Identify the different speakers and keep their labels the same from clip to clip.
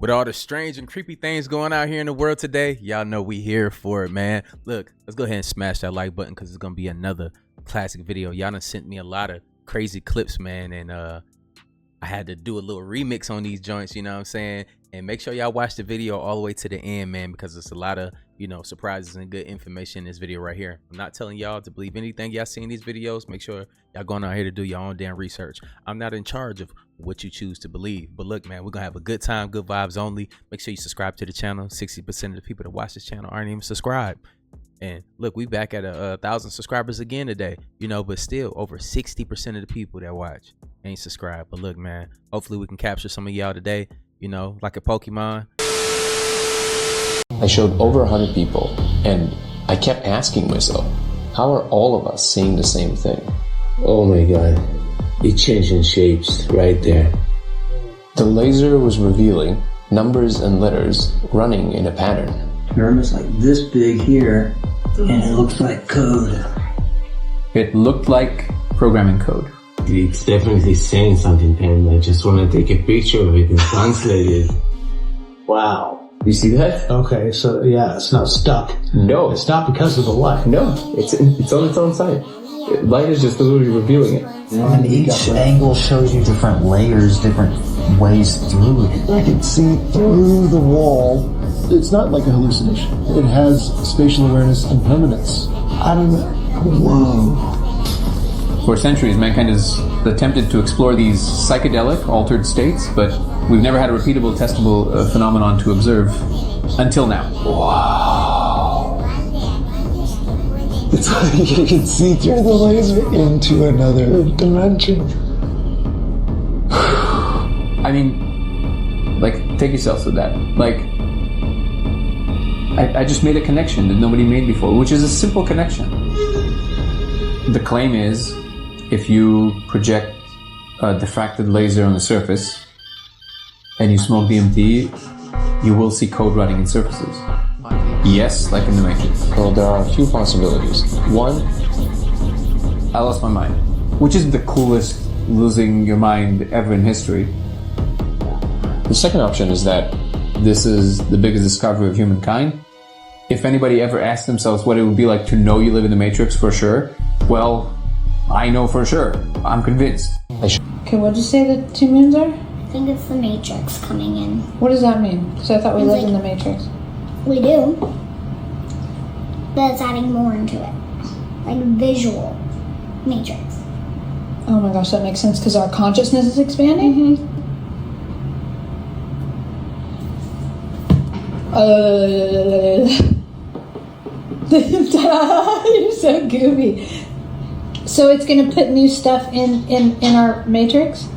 Speaker 1: With all the strange and creepy things going out here in the world today, y'all know we here for it, man. Look, let's go ahead and smash that like button because it's gonna be another classic video. Y'all done sent me a lot of crazy clips, man, and I had to do a little remix on these joints, you know what I'm saying? And make sure y'all watch the video all the way to the end, man, because it's a lot of, you know, surprises and good information in this video right here. I'm not telling y'all to believe anything y'all see in these videos. Make sure y'all going out here to do your own damn research. I'm not in charge of what you choose to believe. But look, man, we're gonna have a good time, good vibes only. Make sure you subscribe to the channel. 60% of the people that watch this channel aren't even subscribed. And look, we back at 1,000 subscribers again today, you know, but still over 60% of the people that watch ain't subscribed. But look, man, hopefully we can capture some of y'all today, you know, like a Pokemon.
Speaker 2: I showed over 100 people, and I kept asking myself, how are all of us seeing the same thing?
Speaker 3: Oh my god, it's changing shapes right there.
Speaker 2: The laser was revealing numbers and letters running in a pattern.
Speaker 4: It's like this big here, and it looks like code.
Speaker 5: It looked like programming code.
Speaker 3: It's definitely saying something, Pam. I just want to take a picture of it and translate it.
Speaker 4: Wow.
Speaker 2: You see that?
Speaker 4: Okay, so yeah, it's not stuck.
Speaker 2: No.
Speaker 4: It's not because of the light.
Speaker 2: No, it's on its own side. Light is just literally revealing it.
Speaker 6: And each angle shows you different layers, different ways through it.
Speaker 7: I can see through the wall. It's not like a hallucination. It has spatial awareness and permanence. I don't know.
Speaker 6: Whoa.
Speaker 5: For centuries, mankind has attempted to explore these psychedelic, altered states, but we've never had a repeatable, testable phenomenon to observe until now.
Speaker 7: Wow. It's like you can see through the laser into another dimension.
Speaker 5: I mean, like, take yourself to that. Like, I just made a connection that nobody made before, which is a simple connection. The claim is, if you project a diffracted laser on the surface and you smoke DMT, you will see code running in surfaces. Yes, like in the Matrix.
Speaker 2: Well, there are a few possibilities. One,
Speaker 5: I lost my mind, which is the coolest losing your mind ever in history.
Speaker 2: the second option is that
Speaker 5: This is the biggest discovery of humankind. If anybody ever asked themselves what it would be like to know you live in the Matrix for sure, well, I know for sure. I'm convinced.
Speaker 8: Okay, what did you say the two moons are?
Speaker 9: I think it's the Matrix coming in.
Speaker 8: What does that mean? Because I thought we lived in the Matrix.
Speaker 9: We do. But it's adding more into it. Like visual Matrix.
Speaker 8: Oh my gosh, that makes sense because our consciousness is expanding?
Speaker 9: Mm-hmm.
Speaker 8: You're so goofy. So it's going to put new stuff in our Matrix?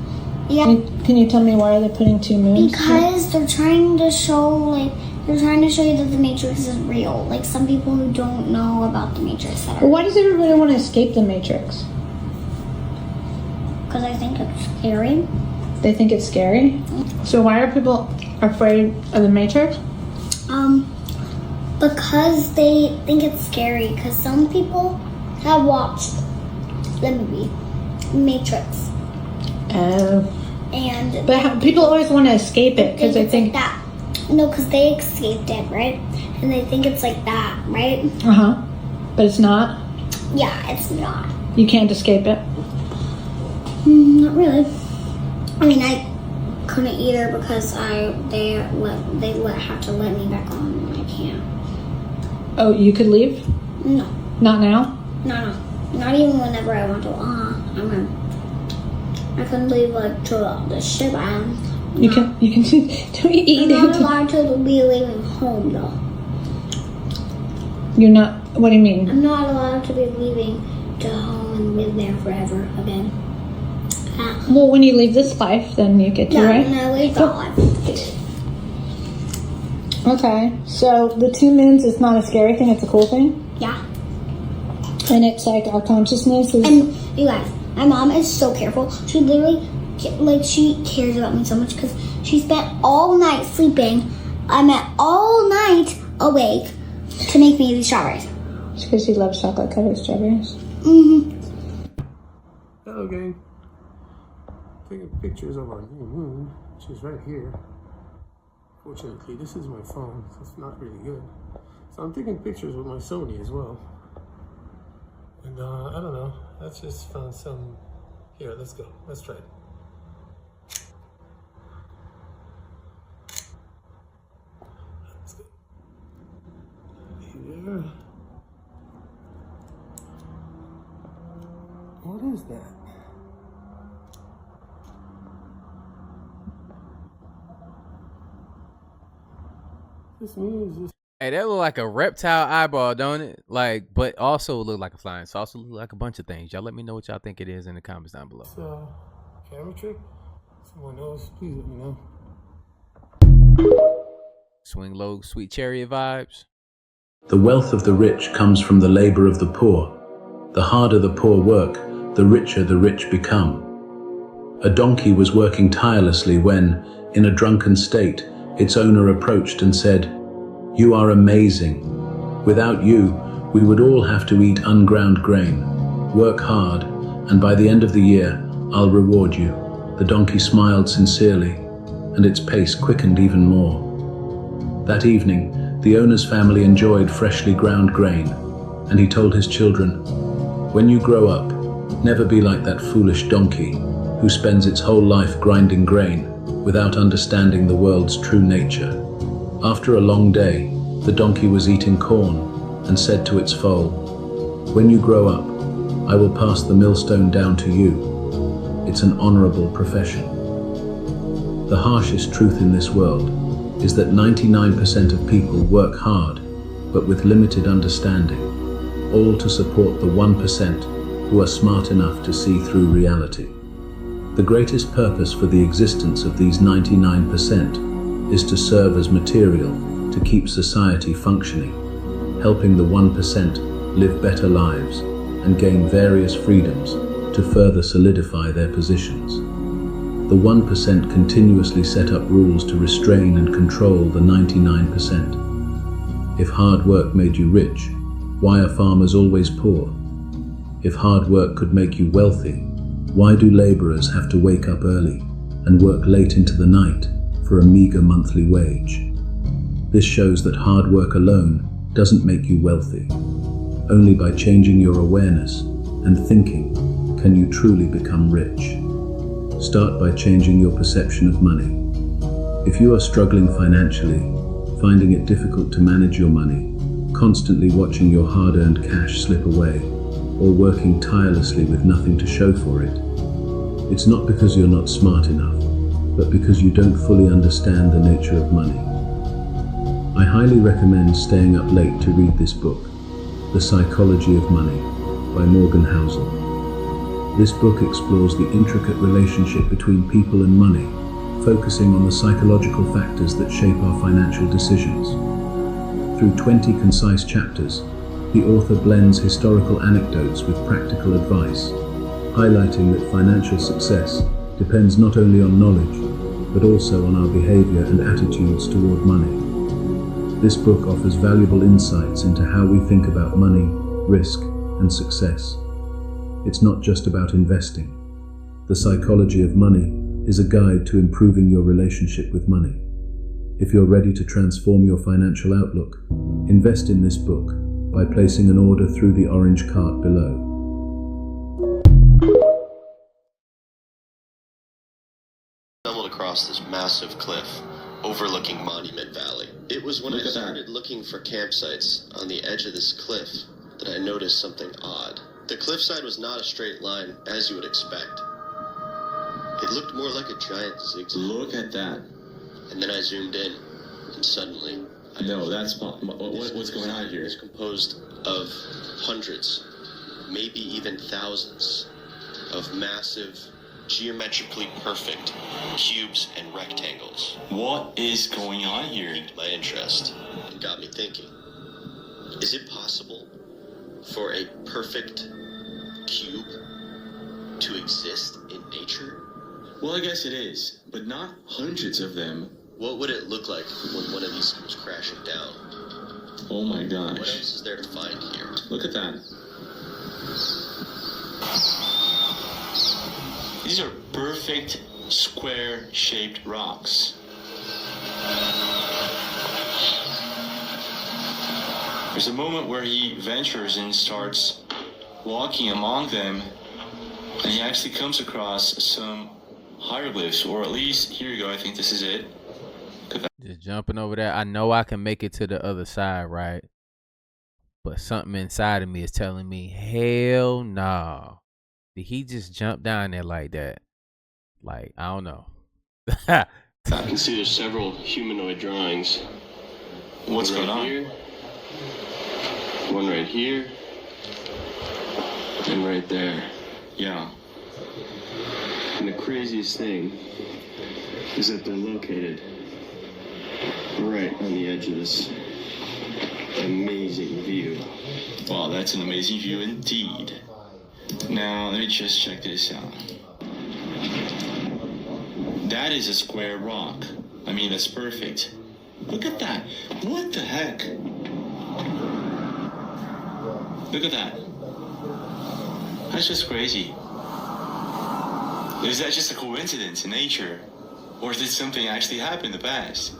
Speaker 9: Yeah.
Speaker 8: Can you tell me why they're putting two moons?
Speaker 9: Because they're trying to show, they're trying to show you that the Matrix is real. Like, some people who don't know about the Matrix that are...
Speaker 8: Well, why does everybody want to escape the Matrix?
Speaker 9: Because I think it's scary.
Speaker 8: They think it's scary?
Speaker 9: Mm-hmm.
Speaker 8: So why are people afraid of the Matrix?
Speaker 9: Because they think it's scary. Because some people have watched the movie Matrix.
Speaker 8: Oh. But people always want to escape it because they think...
Speaker 9: Like that. No, because they escaped it, right? And they think it's like that, right?
Speaker 8: Uh-huh. But it's not?
Speaker 9: Yeah, it's not.
Speaker 8: You can't escape it?
Speaker 9: Not really. I mean, I couldn't either because they have to let me back on and I can't.
Speaker 8: Oh, you could leave?
Speaker 9: No.
Speaker 8: Not now?
Speaker 9: No. Not even whenever I want to. I couldn't leave to the ship island. No.
Speaker 8: You can don't eat
Speaker 9: I'm not allowed to be leaving home though.
Speaker 8: You're not, what do you mean?
Speaker 9: I'm not allowed to be leaving to home and live there forever again.
Speaker 8: Well, when you leave this life, then you get to, right?
Speaker 9: When I leave that life.
Speaker 8: Okay, so the two moons is not a scary thing, it's a cool thing?
Speaker 9: Yeah.
Speaker 8: And it's like our consciousness is...
Speaker 9: And you guys, my mom is so careful. She literally, she cares about me so much because she spent all night sleeping. I meant all night awake to make me these strawberries.
Speaker 8: It's because she loves chocolate covered strawberries.
Speaker 9: Mm-hmm.
Speaker 10: Hello, gang. Taking pictures of our new moon. She's right here. Fortunately, this is my phone, so it's not really good. So I'm taking pictures with my Sony as well. And I don't know, let's just found some. Here, let's go. Let's try it. Let's go. Here. What is that? This me is just.
Speaker 1: Hey, that look like a reptile eyeball, don't it? Like, but also look like a flying saucer. Look like a bunch of things. Y'all let me know what y'all think it is in the comments down below.
Speaker 10: Camera trick? Someone knows, please let me know.
Speaker 1: Swing low, sweet chariot vibes.
Speaker 11: The wealth of the rich comes from the labor of the poor. The harder the poor work, the richer the rich become. A donkey was working tirelessly when, in a drunken state, its owner approached and said, "You are amazing. Without you, we would all have to eat unground grain. Work hard, and by the end of the year, I'll reward you." The donkey smiled sincerely, and its pace quickened even more. That evening, the owner's family enjoyed freshly ground grain, and he told his children, "When you grow up, never be like that foolish donkey who spends its whole life grinding grain without understanding the world's true nature." After a long day, the donkey was eating corn and said to its foal, "When you grow up, I will pass the millstone down to you. It's an honorable profession." The harshest truth in this world is that 99% of people work hard, but with limited understanding, all to support the 1% who are smart enough to see through reality. The greatest purpose for the existence of these 99% is to serve as material to keep society functioning, helping the 1% live better lives and gain various freedoms to further solidify their positions. The 1% continuously set up rules to restrain and control the 99%. If hard work made you rich, why are farmers always poor? If hard work could make you wealthy, why do laborers have to wake up early and work late into the night for a meager monthly wage? This shows that hard work alone doesn't make you wealthy. Only by changing your awareness and thinking can you truly become rich. Start by changing your perception of money. If you are struggling financially, finding it difficult to manage your money, constantly watching your hard-earned cash slip away, or working tirelessly with nothing to show for it, it's not because you're not smart enough, but because you don't fully understand the nature of money. I highly recommend staying up late to read this book, The Psychology of Money, by Morgan Housel. This book explores the intricate relationship between people and money, focusing on the psychological factors that shape our financial decisions. Through 20 concise chapters, the author blends historical anecdotes with practical advice, highlighting that financial success depends not only on knowledge, but also on our behavior and attitudes toward money. This book offers valuable insights into how we think about money, risk, and success. It's not just about investing. The Psychology of Money is a guide to improving your relationship with money. If you're ready to transform your financial outlook, invest in this book by placing an order through the orange cart below.
Speaker 12: Stumbled across this massive cliff overlooking Monument Valley. It was when I started looking for campsites on the edge of this cliff that I noticed something odd. The cliffside was not a straight line, as you would expect. It looked more like a giant zigzag.
Speaker 3: Look at that.
Speaker 12: And then I zoomed in, and suddenly...
Speaker 3: No, that's not... What's going on here?
Speaker 12: It's composed of hundreds, maybe even thousands, of massive, geometrically perfect cubes and rectangles.
Speaker 13: What is going on here?
Speaker 12: Piqued my interest and got me thinking. Is it possible for a perfect cube to exist in nature?
Speaker 13: Well, I guess it is, but not hundreds of them.
Speaker 12: What would it look like when one of these comes crashing down?
Speaker 13: Oh my gosh.
Speaker 12: What else is there to find here?
Speaker 13: Look at that. These are perfect square-shaped rocks. There's a moment where he ventures and starts walking among them, and he actually comes across some hieroglyphs, or at least, here you go, I think this is it.
Speaker 1: Just jumping over there. I know I can make it to the other side, right? But something inside of me is telling me, hell no. Did he just jump down there like that? Like, I don't know.
Speaker 12: I can see there's several humanoid drawings.
Speaker 13: What's going on?
Speaker 12: Here, one right here, and right there.
Speaker 13: Yeah.
Speaker 12: And the craziest thing is that they're located right on the edge of this amazing view.
Speaker 13: Wow, that's an amazing view indeed. Now, let me just check this out. That is a square rock. I mean, that's perfect. Look at that. What the heck? Look at that. That's just crazy. Is that just a coincidence in nature? Or did something actually happen in the past?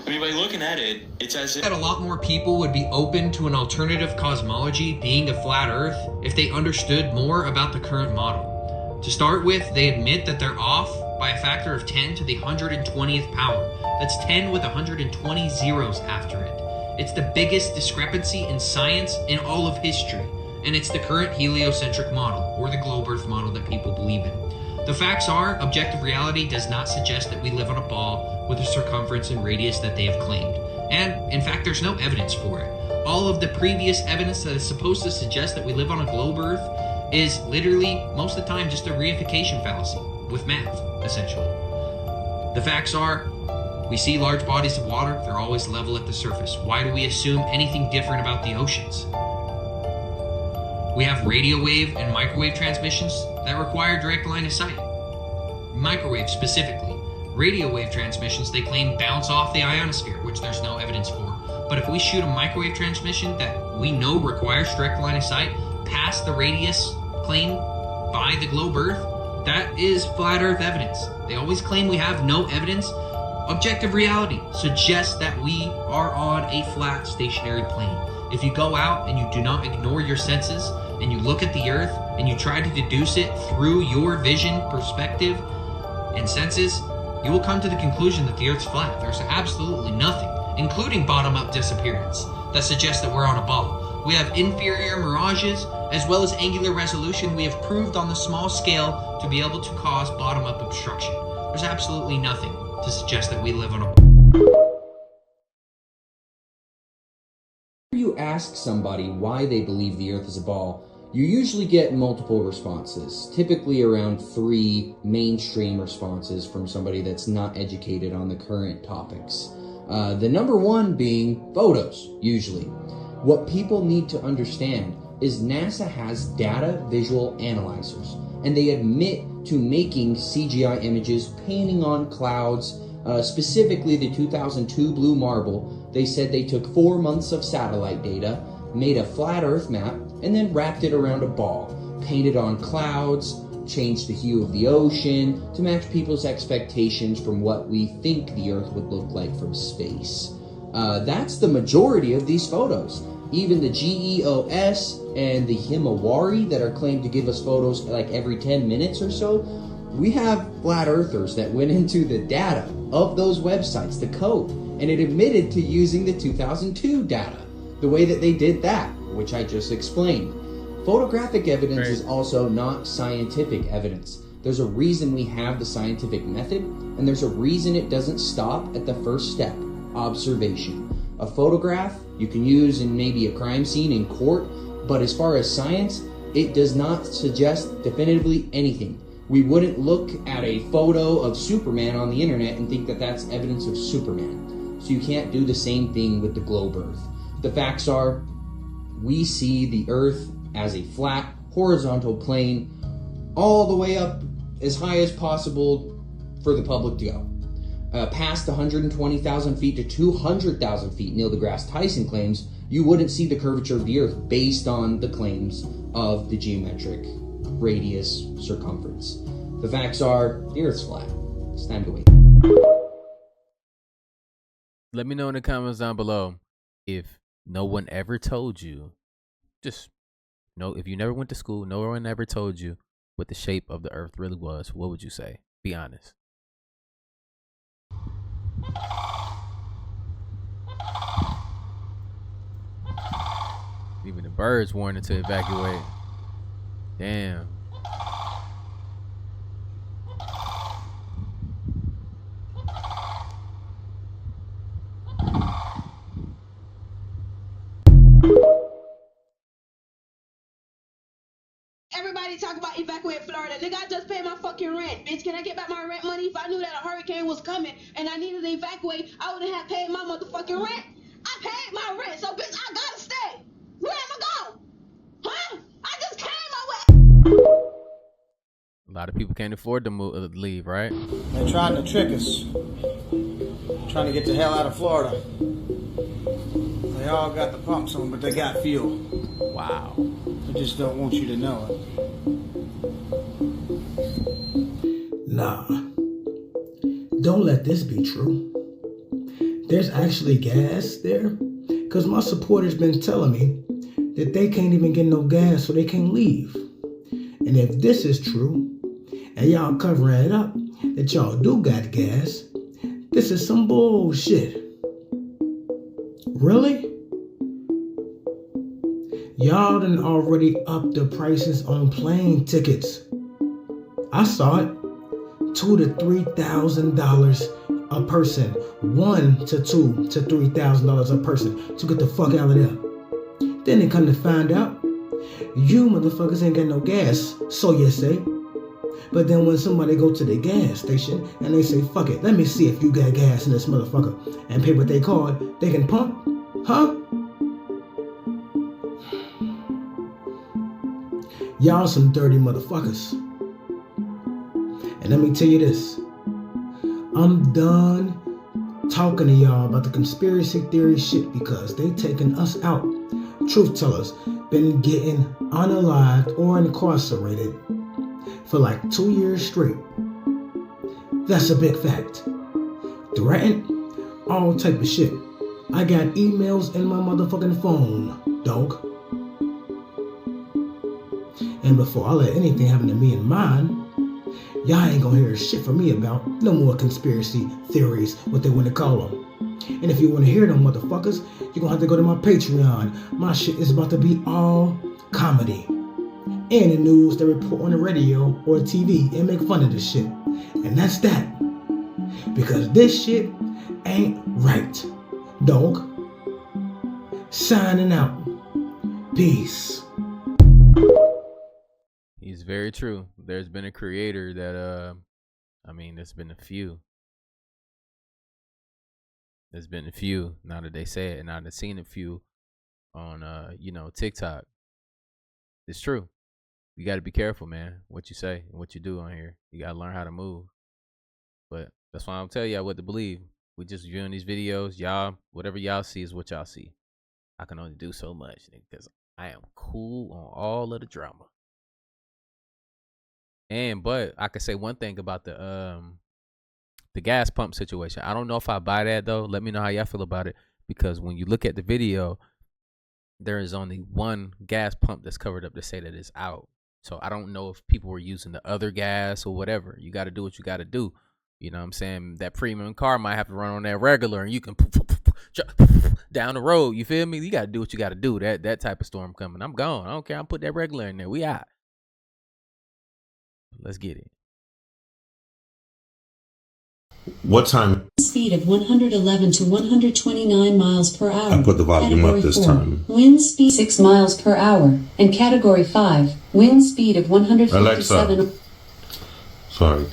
Speaker 13: I mean, by looking at it, it's as if
Speaker 14: that a lot more people would be open to an alternative cosmology being a flat Earth if they understood more about the current model. To start with, they admit that they're off by a factor of 10 to the 120th power. That's 10 with 120 zeros after it. It's the biggest discrepancy in science in all of history, and it's the current heliocentric model, or the globe Earth model that people believe in. The facts are, objective reality does not suggest that we live on a ball with a circumference and radius that they have claimed. And, in fact, there's no evidence for it. All of the previous evidence that is supposed to suggest that we live on a globe Earth is literally, most of the time, just a reification fallacy with math, essentially. The facts are, we see large bodies of water, they're always level at the surface. Why do we assume anything different about the oceans? We have radio wave and microwave transmissions that require direct line of sight. Microwave specifically. Radio wave transmissions, they claim, bounce off the ionosphere, which there's no evidence for. But if we shoot a microwave transmission that we know requires direct line of sight past the radius claimed by the globe Earth, that is flat Earth evidence. They always claim we have no evidence. Objective reality suggests that we are on a flat stationary plane. If you go out and you do not ignore your senses and you look at the Earth and you try to deduce it through your vision, perspective, and senses, you will come to the conclusion that the Earth's flat. There's absolutely nothing, including bottom-up disappearance, that suggests that we're on a ball. We have inferior mirages, as well as angular resolution we have proved on the small scale to be able to cause bottom-up obstruction. There's absolutely nothing to suggest that we live on a ball.
Speaker 15: You ask somebody why they believe the Earth is a ball, you usually get multiple responses, typically around 3 mainstream responses from somebody that's not educated on the current topics. The number one being photos, usually. What people need to understand is NASA has data visual analyzers, and they admit to making CGI images, painting on clouds, specifically the 2002 blue marble. They said they took 4 months of satellite data, made a flat Earth map, and then wrapped it around a ball, painted on clouds, changed the hue of the ocean to match people's expectations from what we think the Earth would look like from space. That's the majority of these photos. Even the GEOS and the Himawari that are claimed to give us photos like every 10 minutes or so, we have flat earthers that went into the data of those websites, the code, and it admitted to using the 2002 data, the way that they did that, which I just explained. Photographic evidence is also not scientific evidence. There's a reason we have the scientific method, and there's a reason it doesn't stop at the first step, observation. A photograph you can use in maybe a crime scene in court, but as far as science, it does not suggest definitively anything. We wouldn't look at a photo of Superman on the internet and think that that's evidence of Superman. So you can't do the same thing with the globe Earth. The facts are, we see the Earth as a flat, horizontal plane all the way up as high as possible for the public to go. Past 120,000 feet to 200,000 feet, Neil deGrasse Tyson claims, you wouldn't see the curvature of the Earth based on the claims of the geometric radius circumference. The facts are, the Earth's flat. It's time to wait.
Speaker 1: Let me know in the comments down below if no one ever told you, just no, if you never went to school, no one ever told you what the shape of the earth really was, what would you say? Be honest. Even the birds warning to evacuate. Damn.
Speaker 16: Everybody talk about evacuate Florida. Nigga, I just paid my fucking rent. Bitch, can I get back my rent money? If I knew that a hurricane was coming and I needed to evacuate, I wouldn't have paid my motherfucking rent. I paid my rent, so bitch, I gotta stay. Where am I going? Huh? I just came my way.
Speaker 1: A lot of people can't afford to leave, right?
Speaker 17: They're trying to trick us. Trying to get the hell out of Florida. They all got the pumps on, but they got fuel.
Speaker 1: Wow.
Speaker 17: They just don't want you to know it.
Speaker 18: Nah. Don't let this be true. There's actually gas there, because my supporters been telling me that they can't even get no gas, so they can't leave. And if this is true, and y'all covering it up, that y'all do got gas, this is some bullshit. Really? Y'all done already upped the prices on plane tickets. I saw it. $2,000 to $3,000 a person. $1,000 to $2,000 to $3,000 a person to get the fuck out of there. Then they come to find out, you motherfuckers ain't got no gas, so you say. But then when somebody go to the gas station and they say, fuck it, let me see if you got gas in this motherfucker, and pay what they call, they can pump, huh? Y'all some dirty motherfuckers. And let me tell you this. I'm done talking to y'all about the conspiracy theory shit because they taking us out. Truth tellers been getting unalived or incarcerated for like 2 years straight. That's a big fact. Threatened, all type of shit. I got emails in my motherfucking phone, dog. And before I let anything happen to me and mine, y'all ain't gonna hear shit from me about no more conspiracy theories, what they want to call them. And if you want to hear them motherfuckers, you're gonna have to go to my Patreon. My shit is about to be all comedy. And the news they report on the radio or TV and make fun of this shit. And that's that. Because this shit ain't right, dog. Signing out. Peace.
Speaker 1: He's very true. There's been a creator that, there's been a few. There's been a few, now that they say it, and I've seen a few on, TikTok. It's true. You got to be careful, man, what you say and what you do on here. You got to learn how to move. But that's why I'm telling y'all what to believe. We just viewing these videos. Y'all, whatever y'all see is what y'all see. I can only do so much because I am cool on all of the drama. But I could say one thing about the gas pump situation. I don't know if I buy that though. Let me know how y'all feel about it, because when you look at the video, there is only one gas pump that's covered up to say that it's out. So I don't know if people were using the other gas or whatever. You got to do what you got to do. You know what I'm saying? That premium car might have to run on that regular, and you can down the road. You feel me? You got to do what you got to do. That type of storm coming, I'm gone. I don't care. I'm put that regular in there. We out. Let's get it.
Speaker 19: What time?
Speaker 20: Speed of 111 to 129 miles per hour.
Speaker 19: I put the volume up this time.
Speaker 20: Wind speed 6 miles per hour. And Category 5, wind speed of 157.
Speaker 19: Alexa. Sorry.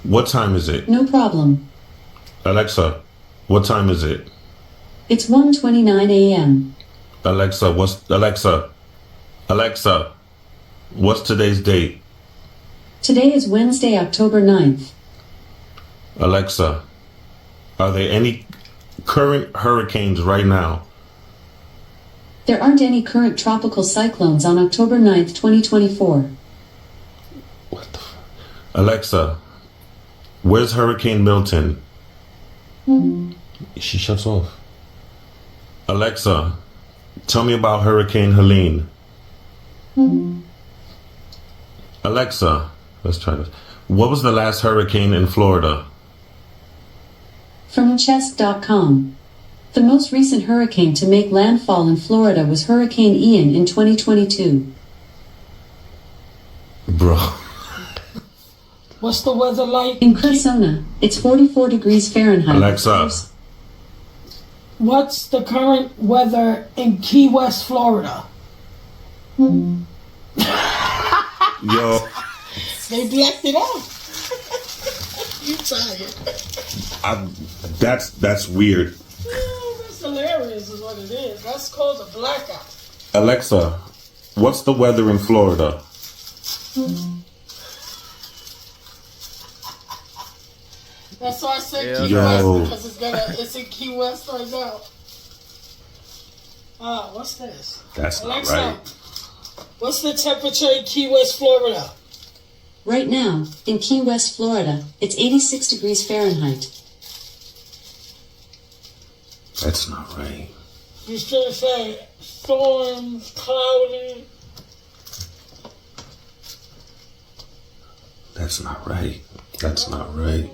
Speaker 19: What time is it?
Speaker 20: No problem.
Speaker 19: Alexa, what time is it?
Speaker 20: It's 1:29 a.m.
Speaker 19: Alexa, what's today's date?
Speaker 20: Today is Wednesday, October 9th.
Speaker 19: Alexa, are there any current hurricanes right now?
Speaker 20: There aren't any current tropical cyclones on October 9th, 2024.
Speaker 19: Alexa, where's Hurricane Milton? She shuts off. Alexa, Tell me about Hurricane Helene. Alexa, let's try this. What was the last hurricane in Florida?
Speaker 20: From chess.com. The most recent hurricane to make landfall in Florida was Hurricane Ian in 2022.
Speaker 19: Bro.
Speaker 18: What's the weather like
Speaker 20: in Cressona? It's 44 degrees Fahrenheit.
Speaker 19: Alexa.
Speaker 18: What's the current weather in Key West, Florida?
Speaker 19: Yo.
Speaker 18: They blacked it out. You tired?
Speaker 19: That's weird.
Speaker 18: That's hilarious is what it is. That's called a blackout.
Speaker 19: Alexa, what's the weather in Florida?
Speaker 18: That's why I said Key
Speaker 19: Yo.
Speaker 18: West, because it's in Key West right now. What's this?
Speaker 19: That's
Speaker 18: Alexa,
Speaker 19: not right.
Speaker 18: what's the temperature in Key West, Florida?
Speaker 20: Right now, in Key West, Florida, it's 86 degrees Fahrenheit.
Speaker 19: That's not right.
Speaker 18: You should say storms, cloudy.
Speaker 19: That's not right. That's not right.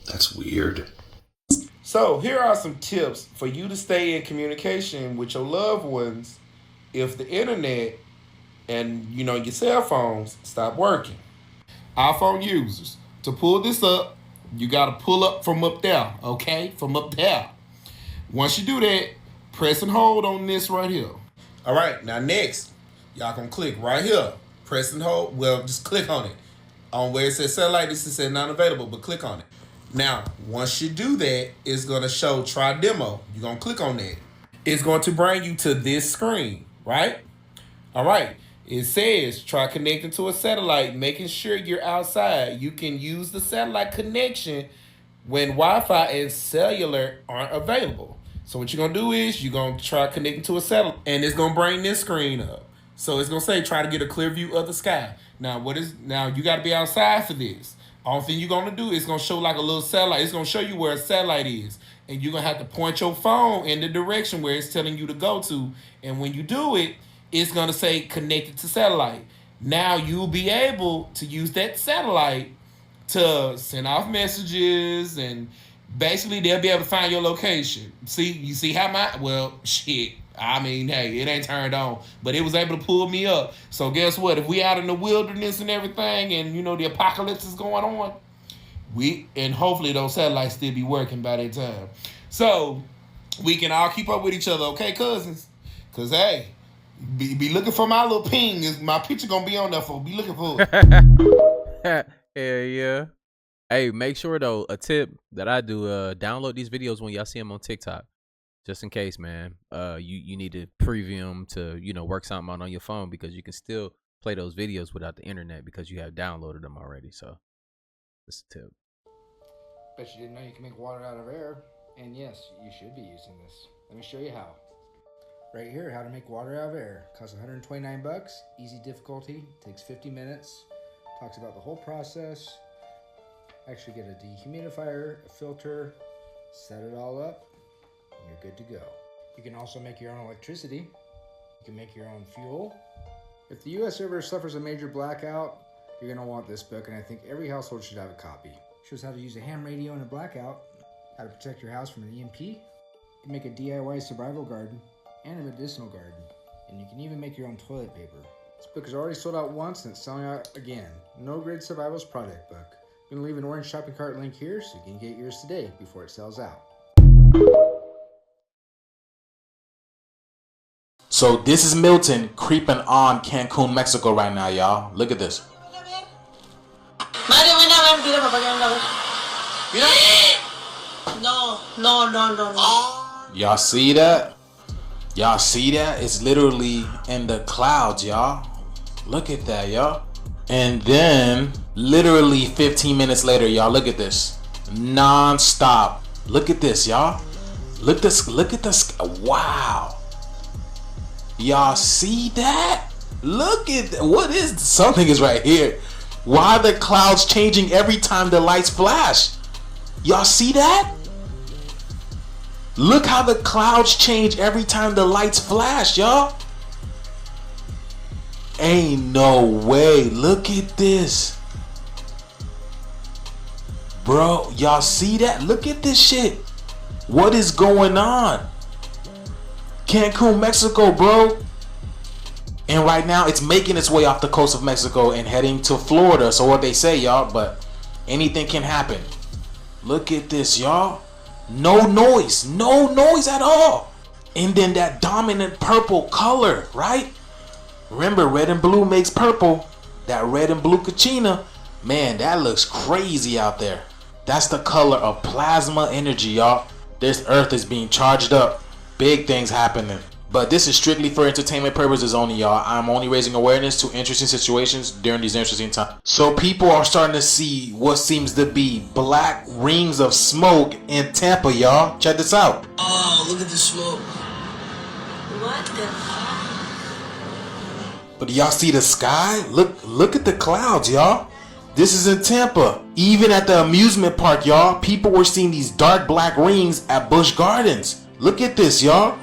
Speaker 19: That's weird.
Speaker 21: So here are some tips for you to stay in communication with your loved ones if the internet and your cell phones stop working. iPhone users, to pull this up, you got to pull up from up there, okay? From up there. Once you do that, press and hold on this right here. All right, now next, y'all can click right here. Press and hold. Well, just click on it. On where it says satellite, this is not available, but click on it. Now, once you do that, it's going to show try demo. You're going to click on that. It's going to bring you to this screen, right? All right. It says try connecting to a satellite, making sure you're outside. You can use the satellite connection when Wi-Fi and cellular aren't available. So what you're going to do is you're going to try connecting to a satellite, and it's going to bring this screen up. So it's going to say try to get a clear view of the sky. Now, you got to be outside for this. All thing you're going to do is going to show like a little satellite. It's going to show you where a satellite is. And you're going to have to point your phone in the direction where it's telling you to go to. And when you do it, it's going to say connected to satellite. Now you'll be able to use that satellite to send off messages, and basically they'll be able to find your location. You see how shit. I mean, hey, it ain't turned on, but it was able to pull me up. So guess what? If we out in the wilderness and everything, and the apocalypse is going on, and hopefully those satellites still be working by that time. So we can all keep up with each other, okay, cousins? Cause hey, be looking for my little ping. My picture gonna be on there for. Be looking for it.
Speaker 1: Hell yeah. Hey, make sure though, a tip that I do, download these videos when y'all see them on TikTok. Just in case, man, you need to preview them to, work something on your phone, because you can still play those videos without the internet because you have downloaded them already. So, that's a tip.
Speaker 22: Bet you didn't know you can make water out of air. And yes, you should be using this. Let me show you how. Right here, how to make water out of air. Costs $129, easy difficulty, takes 50 minutes. Talks about the whole process. Actually get a dehumidifier, a filter, set it all up, and you're good to go. You can also make your own electricity. You can make your own fuel. If the US ever suffers a major blackout, you're gonna want this book, and I think every household should have a copy. It shows how to use a ham radio in a blackout, how to protect your house from an EMP. You can make a DIY survival garden and a medicinal garden, and you can even make your own toilet paper. This book is already sold out once and it's selling out again. No Grid Survival's project book. I'm gonna leave an orange shopping cart link here so you can get yours today before it sells out.
Speaker 23: So this is Milton creeping on Cancun, Mexico right now, y'all. Look at this.
Speaker 16: No.
Speaker 23: Y'all see that? Y'all see that? It's literally in the clouds, y'all. Look at that, y'all. And then literally 15 minutes later, y'all, look at this. Non-stop. Look at this, y'all. Look at this. Wow. Y'all see that? Look at that. What is something is right here. Why are the clouds changing every time the lights flash? Y'all see that? Look how the clouds change every time the lights flash, y'all. Ain't no way. Look at this. Bro, y'all see that? Look at this shit. What is going on? Cancun, Mexico, bro. And right now it's making its way off the coast of Mexico and heading to Florida. So what they say, y'all, but anything can happen. Look at this, y'all. No noise. No noise at all. And then that dominant purple color, right? Remember, red and blue makes purple. That red and blue Kachina, man, that looks crazy out there. That's the color of plasma energy, y'all. This earth is being charged up. Big things happening. But this is strictly for entertainment purposes only, y'all. I'm only raising awareness to interesting situations during these interesting times. So people are starting to see what seems to be black rings of smoke in Tampa, y'all. Check this out.
Speaker 4: Oh, look at the smoke. What the fuck?
Speaker 23: But do y'all see the sky? Look at the clouds, y'all. This is in Tampa. Even at the amusement park, y'all, people were seeing these dark black rings at Busch Gardens. Look at this, y'all.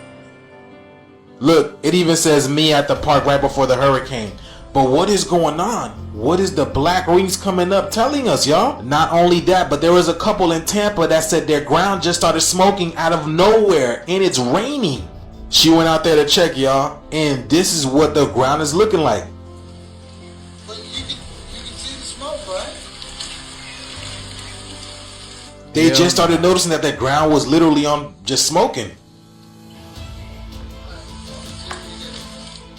Speaker 23: Look, it even says me at the park right before the hurricane. But what is going on? What is the black rings coming up telling us, y'all? Not only that, but there was a couple in Tampa that said their ground just started smoking out of nowhere and it's raining. She went out there to check, y'all, and this is what the ground is looking like.
Speaker 4: But you can see the smoke, right?
Speaker 23: They just started noticing that the ground was literally on just smoking.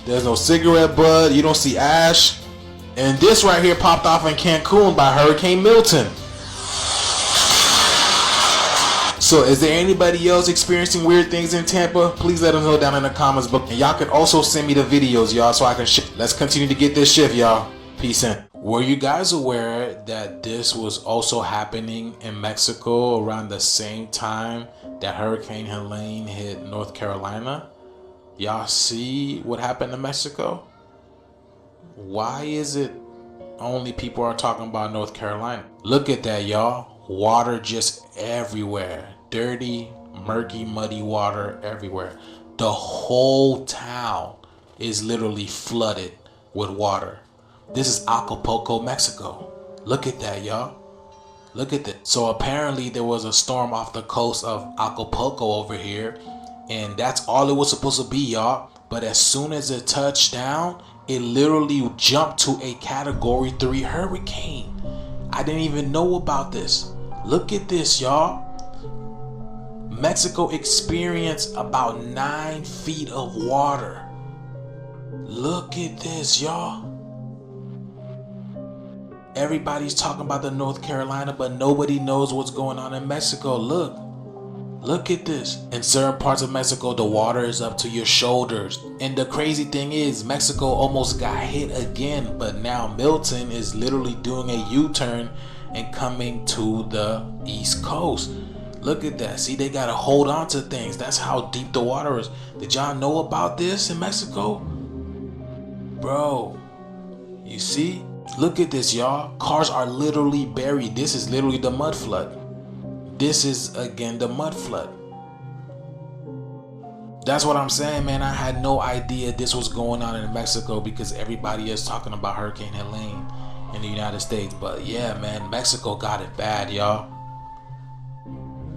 Speaker 23: There's no cigarette butt, you don't see ash. And this right here popped off in Cancun by Hurricane Milton. So is there anybody else experiencing weird things in Tampa? Please let us know down in the comments below. And y'all can also send me the videos, y'all, so I can let's continue to get this shift, y'all. Peace in. Were you guys aware that this was also happening in Mexico around the same time that Hurricane Helene hit North Carolina? Y'all see what happened in Mexico? Why is it only people are talking about North Carolina? Look at that, y'all. Water just everywhere. Dirty, murky, muddy water everywhere. The whole town is literally flooded with water. This is Acapulco, Mexico. Look at that, y'all. Look at that. So apparently there was a storm off the coast of Acapulco over here, and that's all it was supposed to be, y'all. But as soon as it touched down, it literally jumped to a Category 3 hurricane. I didn't even know about this. Look at this, y'all. Mexico experienced about 9 feet of water. Look at this, y'all. Everybody's talking about the North Carolina, but nobody knows what's going on in Mexico. Look at this. In certain parts of Mexico, the water is up to your shoulders. And the crazy thing is, Mexico almost got hit again, but now Milton is literally doing a U-turn and coming to the East Coast. Look at that. See, they gotta hold on to things. That's how deep the water is. Did y'all know about this in Mexico? Bro, you see? Look at this, y'all. Cars are literally buried. This is literally the mud flood. This is, again, the mud flood. That's what I'm saying, man. I had no idea this was going on in Mexico because everybody is talking about Hurricane Helene in the United States. But yeah, man, Mexico got it bad, y'all.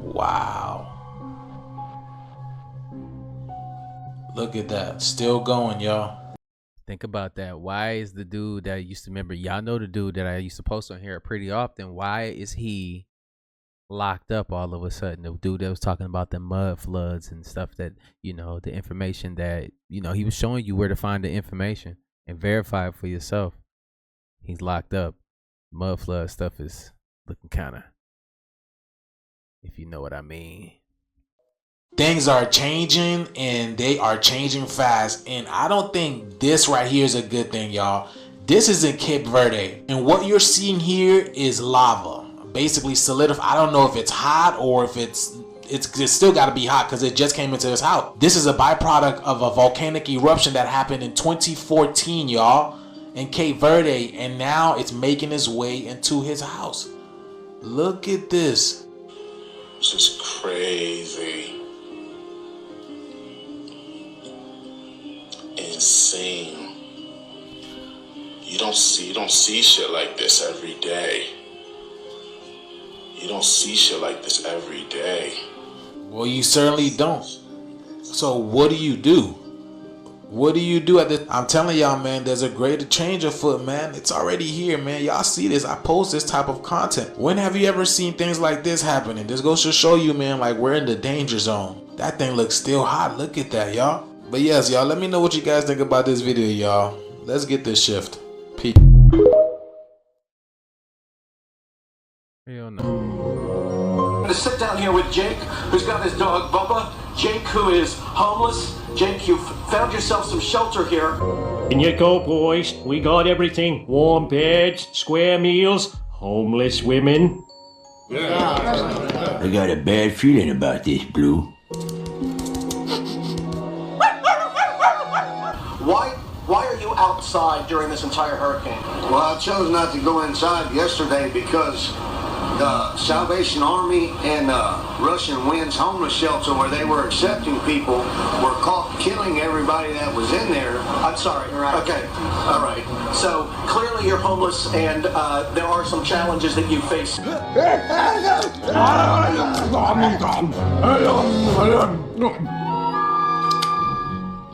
Speaker 23: Wow. Look at that. Still going, y'all.
Speaker 1: Think about that. Why is the dude that I used to remember, y'all know the dude that I used to post on here pretty often, why is he locked up all of a sudden? The dude that was talking about the mud floods and stuff, that, you know, the information that, you know, he was showing you where to find the information and verify it for yourself. He's locked up. Mud flood stuff is looking kind of, if you know what I mean.
Speaker 23: Things are changing, and they are changing fast. And I don't think this right here is a good thing, y'all. This is in Cape Verde, and what you're seeing here is lava, basically solidified. I don't know if it's hot or if it's still got to be hot because it just came into his house. This is a byproduct of a volcanic eruption that happened in 2014, y'all, in Cape Verde, and now it's making its way into his house. Look at this. This is crazy.
Speaker 2: insane. You don't see shit like this every day. You don't see shit like this every day.
Speaker 23: Well, you certainly don't. So what do you do? What do you do at this? I'm telling y'all, man, there's a greater change afoot, man. It's already here, man. Y'all see this. I post this type of content. When have you ever seen things like this happening? This goes to show you, man, like we're in the danger zone. That thing looks still hot. Look at that, y'all. But yes, y'all, let me know what you guys think about this video, y'all. Let's get this shift. Peace.
Speaker 1: Hell no.
Speaker 6: I'm gonna sit down here with Jake, who's got his dog Bubba. Jake, who is homeless. Jake, you found yourself some shelter here.
Speaker 7: In you go, boys. We got everything. Warm beds, square meals, homeless women.
Speaker 24: I got a bad feeling about this, Blue.
Speaker 6: Why are you outside during this entire hurricane?
Speaker 25: Well, I chose not to go inside yesterday because the Salvation Army and Russian Winds homeless shelter where they were accepting people were caught killing everybody that was in there.
Speaker 6: I'm sorry. Right. Okay. All right. So clearly you're homeless and there are some challenges that you face.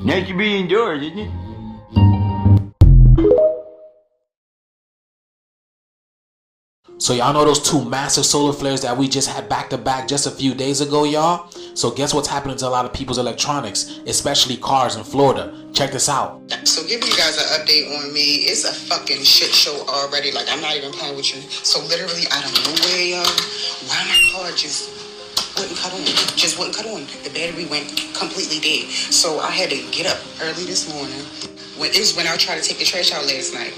Speaker 24: Nice to be indoors, isn't it?
Speaker 23: So y'all know those two massive solar flares that we just had back to back just a few days ago, y'all? So guess what's happening to a lot of people's electronics, especially cars in Florida? Check this out.
Speaker 26: So giving you guys an update on me, it's a fucking shit show already. Like, I'm not even playing with you. So literally, I don't know why my car just wouldn't cut on. Just wouldn't cut on. The battery went completely dead. So I had to get up early this morning. It was when I tried to take the trash out last night.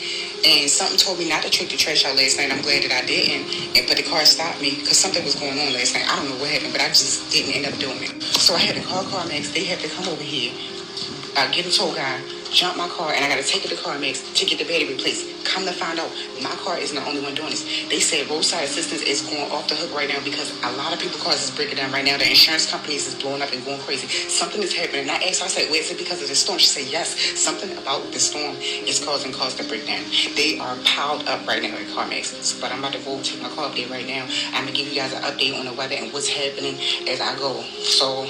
Speaker 26: And something told me not to take the trash out last night. I'm glad that I didn't. But the car stopped me because something was going on last night. I don't know what happened, but I just didn't end up doing it. So I had to call CarMax. They had to come over here. Get a tow guy, jump my car, and I got to take it to CarMax to get the battery replaced. Come to find out, my car isn't the only one doing this. They said roadside assistance is going off the hook right now because a lot of people's cars is breaking down right now. The insurance companies is blowing up and going crazy. Something is happening. And I asked her, I said, wait, is it because of the storm? She said, yes. Something about the storm is causing cars to break down. They are piled up right now at CarMax. But I'm about to go take my car update right now. I'm going to give you guys an update on the weather and what's happening as I go. So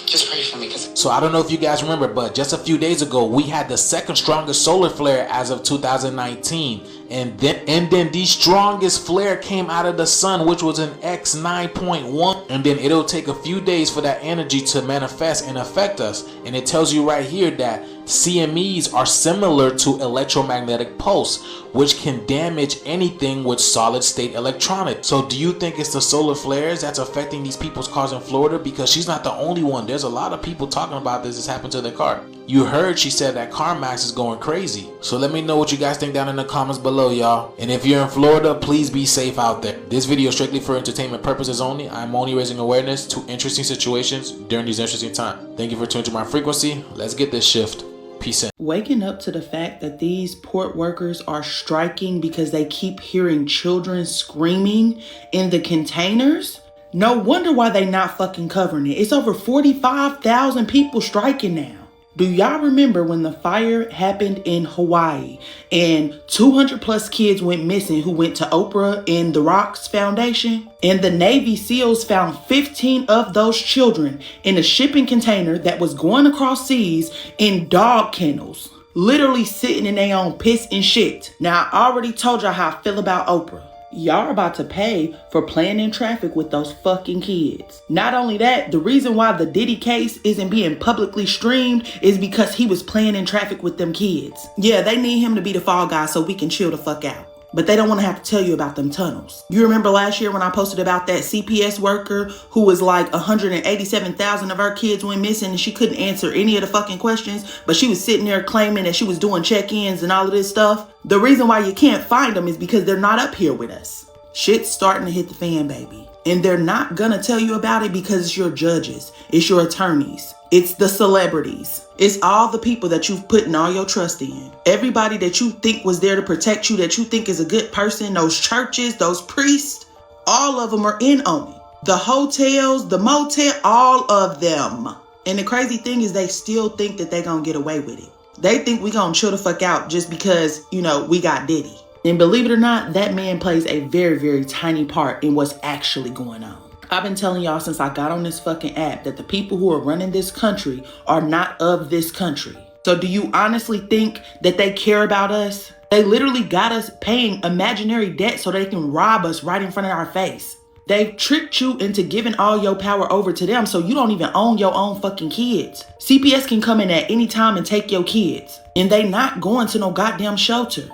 Speaker 26: just pray for me.
Speaker 23: So I don't know if you guys remember, but just a few days ago, we had the second strongest solar flare as of 2019. And then the strongest flare came out of the sun, which was an X 9.1. And then it'll take a few days for that energy to manifest and affect us. And it tells you right here that CMEs are similar to electromagnetic pulse, which can damage anything with solid state electronics. So do you think it's the solar flares that's affecting these people's cars in Florida? Because she's not the only one. There's a lot of people talking about this has happened to their car. You heard she said that CarMax is going crazy. So let me know what you guys think down in the comments below, y'all. And if you're in Florida, please be safe out there. This video is strictly for entertainment purposes only. I'm only raising awareness to interesting situations during these interesting times. Thank you for tuning to my frequency. Let's get this shift. Peace out.
Speaker 27: Waking up to the fact that these port workers are striking because they keep hearing children screaming in the containers. No wonder why they not fucking covering it. It's over 45,000 people striking now. Do y'all remember when the fire happened in Hawaii and 200 plus kids went missing who went to Oprah and the Rocks Foundation? And the Navy SEALs found 15 of those children in a shipping container that was going across seas in dog kennels, literally sitting in their own piss and shit. Now, I already told y'all how I feel about Oprah. Y'all are about to pay for playing in traffic with those fucking kids. Not only that, the reason why the Diddy case isn't being publicly streamed is because he was playing in traffic with them kids. Yeah, they need him to be the fall guy so we can chill the fuck out. But they don't want to have to tell you about them tunnels. You remember last year when I posted about that CPS worker who was like 187,000 of her kids went missing and she couldn't answer any of the fucking questions, but she was sitting there claiming that she was doing check-ins and all of this stuff? The reason why you can't find them is because they're not up here with us. Shit's starting to hit the fan, baby. And they're not gonna tell you about it because it's your judges, it's your attorneys, it's the celebrities, it's all the people that you've put in all your trust in. Everybody that you think was there to protect you, that you think is a good person, those churches, those priests, all of them are in on it. The hotels, the motel, all of them. And the crazy thing is they still think that they're gonna get away with it. They think we gonna chill the fuck out just because, you know, we got Diddy. And believe it or not, that man plays a very, very tiny part in what's actually going on. I've been telling y'all since I got on this fucking app that the people who are running this country are not of this country. So do you honestly think that they care about us? They literally got us paying imaginary debt so they can rob us right in front of our face. They've tricked you into giving all your power over to them so you don't even own your own fucking kids. CPS can come in at any time and take your kids. And they not going to no goddamn shelter.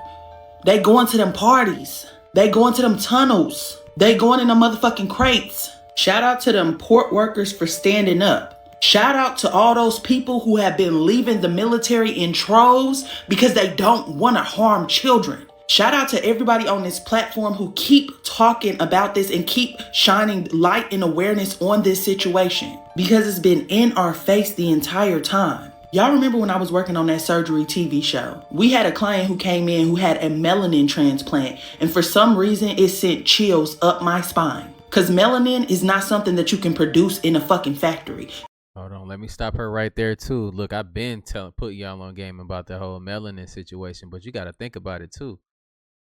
Speaker 27: They going to them parties. They going to them tunnels. They going in them motherfucking crates. Shout out to them port workers for standing up. Shout out to all those people who have been leaving the military in troves because they don't want to harm children. Shout out to everybody on this platform who keep talking about this and keep shining light and awareness on this situation because it's been in our face the entire time. Y'all remember when I was working on that surgery TV show? We had a client who came in who had a melanin transplant, and for some reason it sent chills up my spine. Because melanin is not something that you can produce in a fucking factory.
Speaker 1: Hold on, let me stop her right there too. Look, I've been putting y'all on game about the whole melanin situation, but you got to think about it too.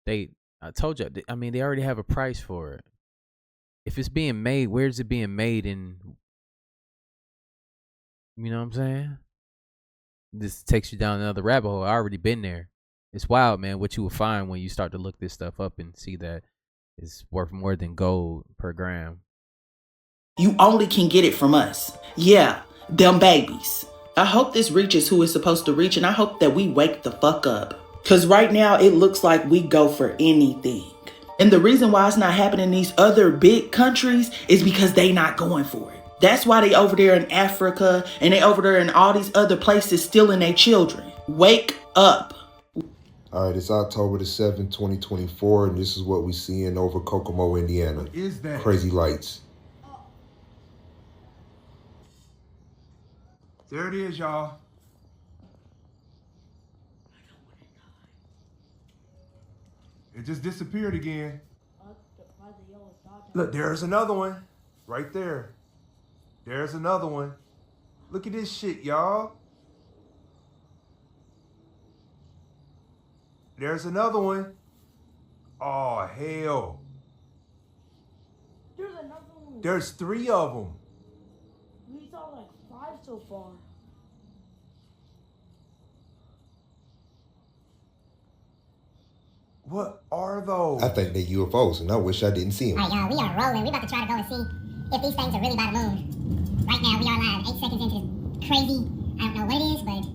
Speaker 1: I told you, I mean, they already have a price for it. If it's being made, where's it being made in? You know what I'm saying? This takes you down another rabbit hole. I already been there. It's wild, man, what you will find when you start to look this stuff up and see that it's worth more than gold per gram.
Speaker 27: You only can get it from us. Yeah, them babies. I hope this reaches who it's supposed to reach, and I hope that we wake the fuck up. Because right now, it looks like we go for anything. And the reason why it's not happening in these other big countries is because they not going for it. That's why they over there in Africa and they over there in all these other places stealing their children. Wake up.
Speaker 3: All right, it's October the 7th, 2024, and this is what we seeing over Kokomo, Indiana.
Speaker 5: What is that?
Speaker 3: Crazy lights.
Speaker 5: There it is, y'all. It just disappeared again. Look, there's another one. Right there. There's another one. Look at this shit, y'all. There's another one. Oh, hell.
Speaker 8: There's another one.
Speaker 5: There's 3 of them.
Speaker 8: We saw like 5 so far.
Speaker 5: What are those?
Speaker 3: I think they're UFOs, and I wish I didn't see them.
Speaker 9: All right, y'all, we are rolling. We about to try to go and see if these things are really by the moon. Right now, we are live 8 seconds into this crazy, I don't know what it is, but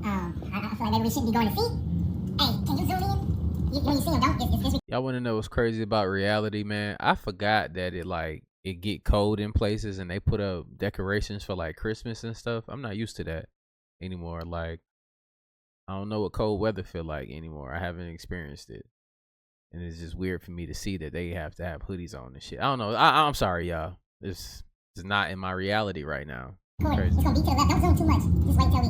Speaker 9: I feel like maybe we shouldn't be going to see. Hey, can you zoom in? When you see them, don't. It's
Speaker 1: Y'all want to know what's crazy about reality, man? I forgot that it get cold in places and they put up decorations for like Christmas and stuff. I'm not used to that anymore. Like, I don't know what cold weather feel like anymore. I haven't experienced it. And it's just weird for me to see that they have to have hoodies on and shit. I don't know. I'm sorry, y'all. It's not in my reality right now.
Speaker 9: Crazy. It's gonna be to the left. Don't zoom too much. Just wait till we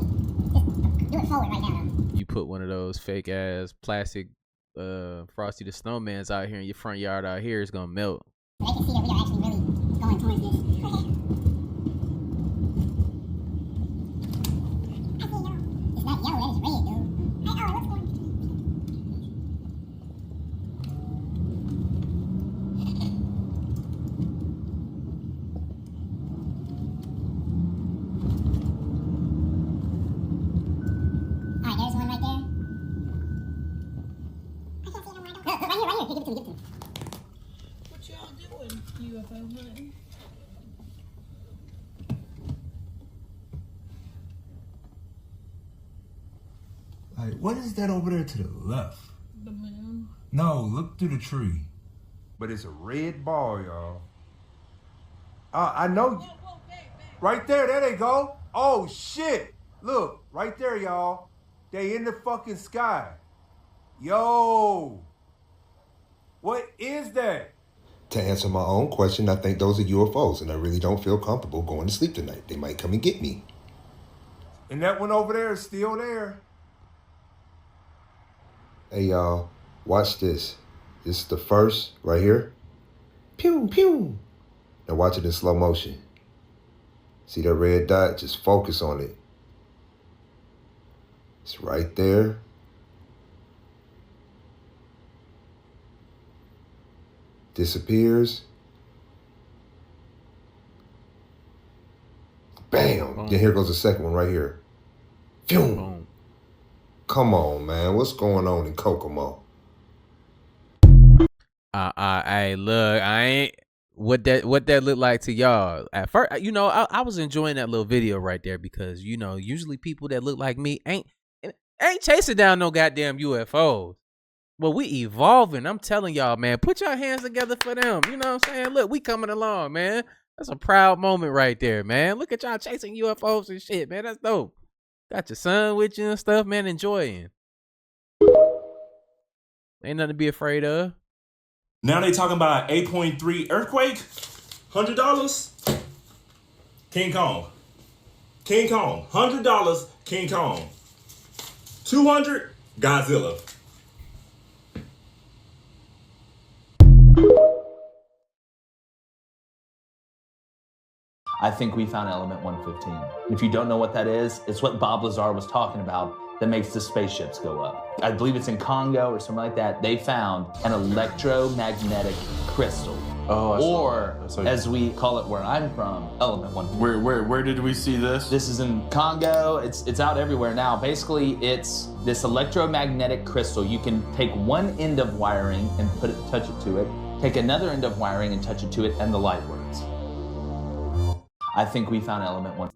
Speaker 9: just do it forward right now, though.
Speaker 1: You put one of those fake ass plastic Frosty the Snowmans out here in your front yard out here, it's gonna melt.
Speaker 9: They can see that we are actually really going towards this. I see yellow. It's not yellow, that is red, dude. Hey, what's going on? Alright, there's one right there. I can't see no more. Look, right here. Give it to me.
Speaker 8: What y'all doing, UFO hunting?
Speaker 5: Like, what is that over there to the left?
Speaker 8: The moon.
Speaker 5: No, look through the tree. But it's a red ball, y'all. I know.
Speaker 8: Whoa, back.
Speaker 5: Right there they go. Oh, shit. Look, right there, y'all. They in the fucking sky. Yo. What is that?
Speaker 3: To answer my own question, I think those are UFOs, and I really don't feel comfortable going to sleep tonight. They might come and get me.
Speaker 5: And that one over there is still there.
Speaker 3: Hey, y'all, watch this. This is the first right here. Pew, pew. Now watch it in slow motion. See that red dot? Just focus on it. It's right there. Disappears. Bam.
Speaker 1: Boom.
Speaker 3: Then here goes the second one right here. Phew.
Speaker 1: Boom.
Speaker 3: Come on, man. What's going on in Kokomo?
Speaker 1: Hey, look, I ain't what that looked like to y'all. At first, I was enjoying that little video right there because usually people that look like me ain't chasing down no goddamn UFOs. But we evolving. I'm telling y'all, man, put your hands together for them. You know what I'm saying? Look, we coming along, man. That's a proud moment right there, man. Look at y'all chasing UFOs and shit, man. That's dope. Got your son with you and stuff, man. Enjoying. Ain't nothing to be afraid of.
Speaker 10: Now they talking about 8.3 earthquake, $100. King Kong, $100. King Kong, 200 Godzilla.
Speaker 11: I think we found element 115. If you don't know what that is, it's what Bob Lazar was talking about that makes the spaceships go up. I believe it's in Congo or something like that. They found an electromagnetic crystal. Or, as we call it where I'm from, element 115.
Speaker 19: Where did we see this?
Speaker 11: This is in Congo. It's out everywhere now. Basically, it's this electromagnetic crystal. You can take one end of wiring and touch it to it, take another end of wiring and touch it to it, and the light works. I think we found element 1.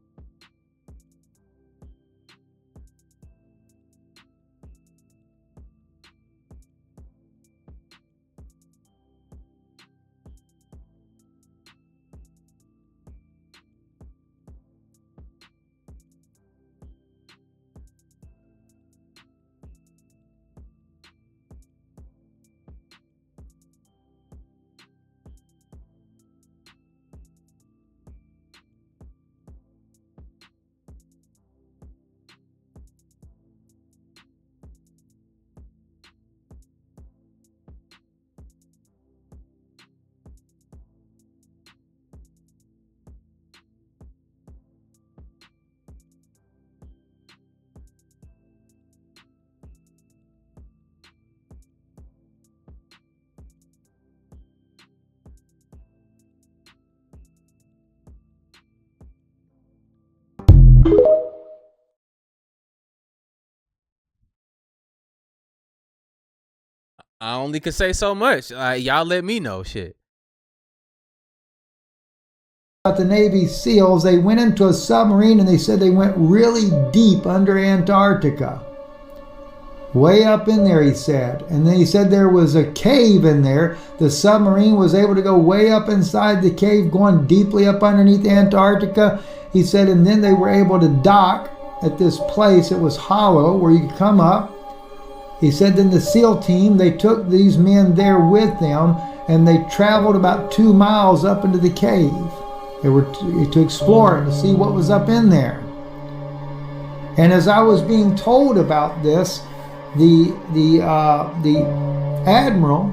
Speaker 1: I only could say so much. Y'all let me know shit.
Speaker 12: The Navy SEALs, they went into a submarine and they said they went really deep under Antarctica. Way up in there, he said. And then he said there was a cave in there. The submarine was able to go way up inside the cave, going deeply up underneath Antarctica. He said, and then they were able to dock at this place. It was hollow where you could come up. He said then the SEAL team, they took these men there with them and they traveled about 2 miles up into the cave. They were to explore it, to see what was up in there. And as I was being told about this, the admiral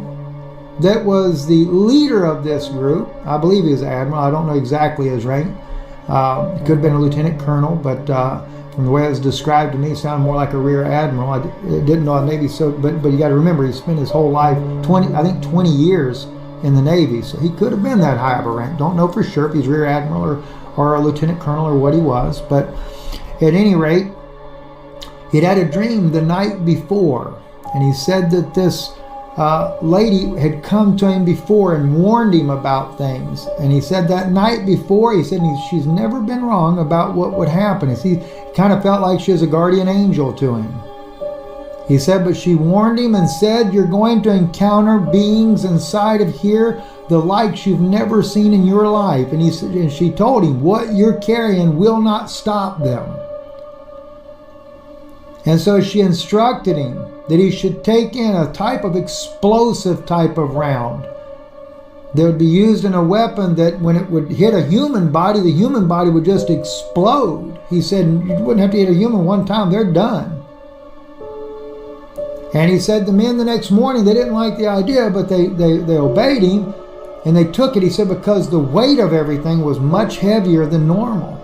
Speaker 12: that was the leader of this group, I believe he was admiral, I don't know exactly his rank, could have been a lieutenant colonel, but from the way it was described to me, it sounded more like a rear admiral. I didn't know maybe so, but you got to remember he spent his whole life 20 years in the Navy, so he could have been that high of a rank. Don't know for sure if he's rear admiral or a lieutenant colonel or what he was, but at any rate, he'd had a dream the night before, and he said that this lady had come to him before and warned him about things. And he said that night before, he said she's never been wrong about what would happen. He kind of felt like she was a guardian angel to him. He said, but she warned him and said, you're going to encounter beings inside of here, the likes you've never seen in your life. And she told him, what you're carrying will not stop them. And so she instructed him that he should take in a type of explosive type of round that would be used in a weapon that when it would hit a human body, the human body would just explode. He said you wouldn't have to hit a human one time, they're done. And he said the men the next morning, they didn't like the idea, but they obeyed him and they took it, he said, because the weight of everything was much heavier than normal.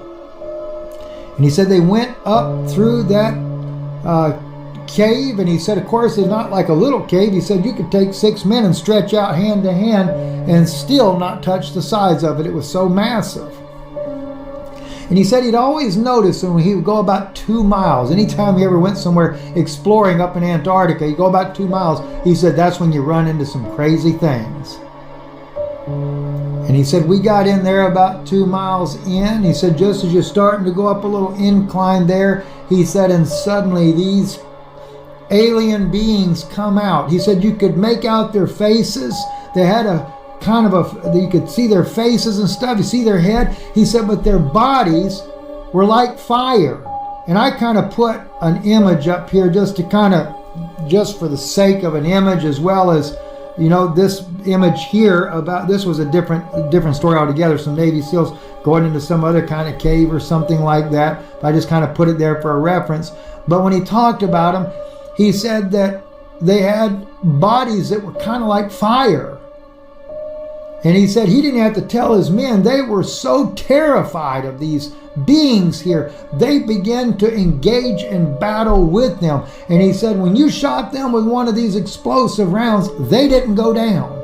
Speaker 12: And he said they went up through that cave, and he said, of course, it's not like a little cave. He said you could take 6 men and stretch out hand to hand and still not touch the sides of it. It was so massive. And he said he'd always noticed when he would go about 2 miles, anytime he ever went somewhere exploring up in Antarctica, he'd go about 2 miles, he said that's when you run into some crazy things. And he said we got in there about 2 miles in. He said just as you're starting to go up a little incline there, he said, and suddenly these alien beings come out. He said you could make out their faces. They had a kind of you could see their faces and stuff. You see their head. He said, but their bodies were like fire. And I kind of put an image up here just for the sake of an image, as well as, you know, this image here about, this was a different story altogether. Some Navy SEALs going into some other kind of cave or something like that. I just kind of put it there for a reference. But when he talked about them, he said that they had bodies that were kind of like fire. And he said he didn't have to tell his men. They were so terrified of these beings here, they began to engage in battle with them. And he said when you shot them with one of these explosive rounds, they didn't go down.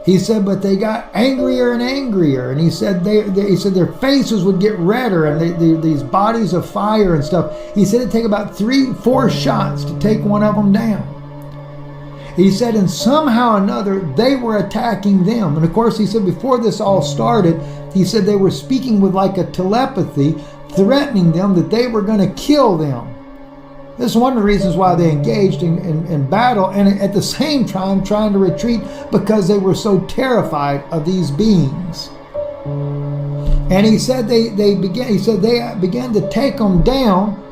Speaker 12: He said, but they got angrier and angrier. And he said he said their faces would get redder, and these bodies of fire and stuff. He said it'd take about 3-4 shots to take one of them down. He said, and somehow or another, they were attacking them. And of course, he said before this all started, he said they were speaking with like a telepathy, threatening them that they were going to kill them. This is one of the reasons why they engaged in battle, and at the same time trying to retreat because they were so terrified of these beings. And he said they began to take them down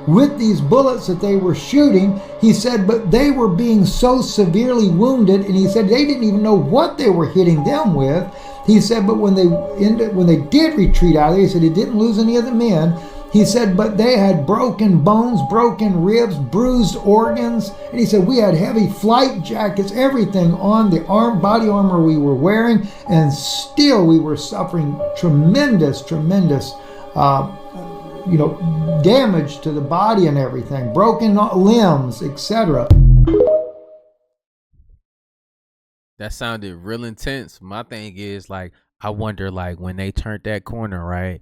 Speaker 12: with these bullets that they were shooting. He said, but they were being so severely wounded, and he said they didn't even know what they were hitting them with. He said, but when they did retreat out of there, he said he didn't lose any of the men. He said, but they had broken bones, broken ribs, bruised organs. And he said, we had heavy flight jackets, everything on the body armor we were wearing, and still we were suffering tremendous damage to the body and everything, broken limbs, etc.
Speaker 1: That sounded real intense. My thing is, like, I wonder, like, when they turned that corner, right,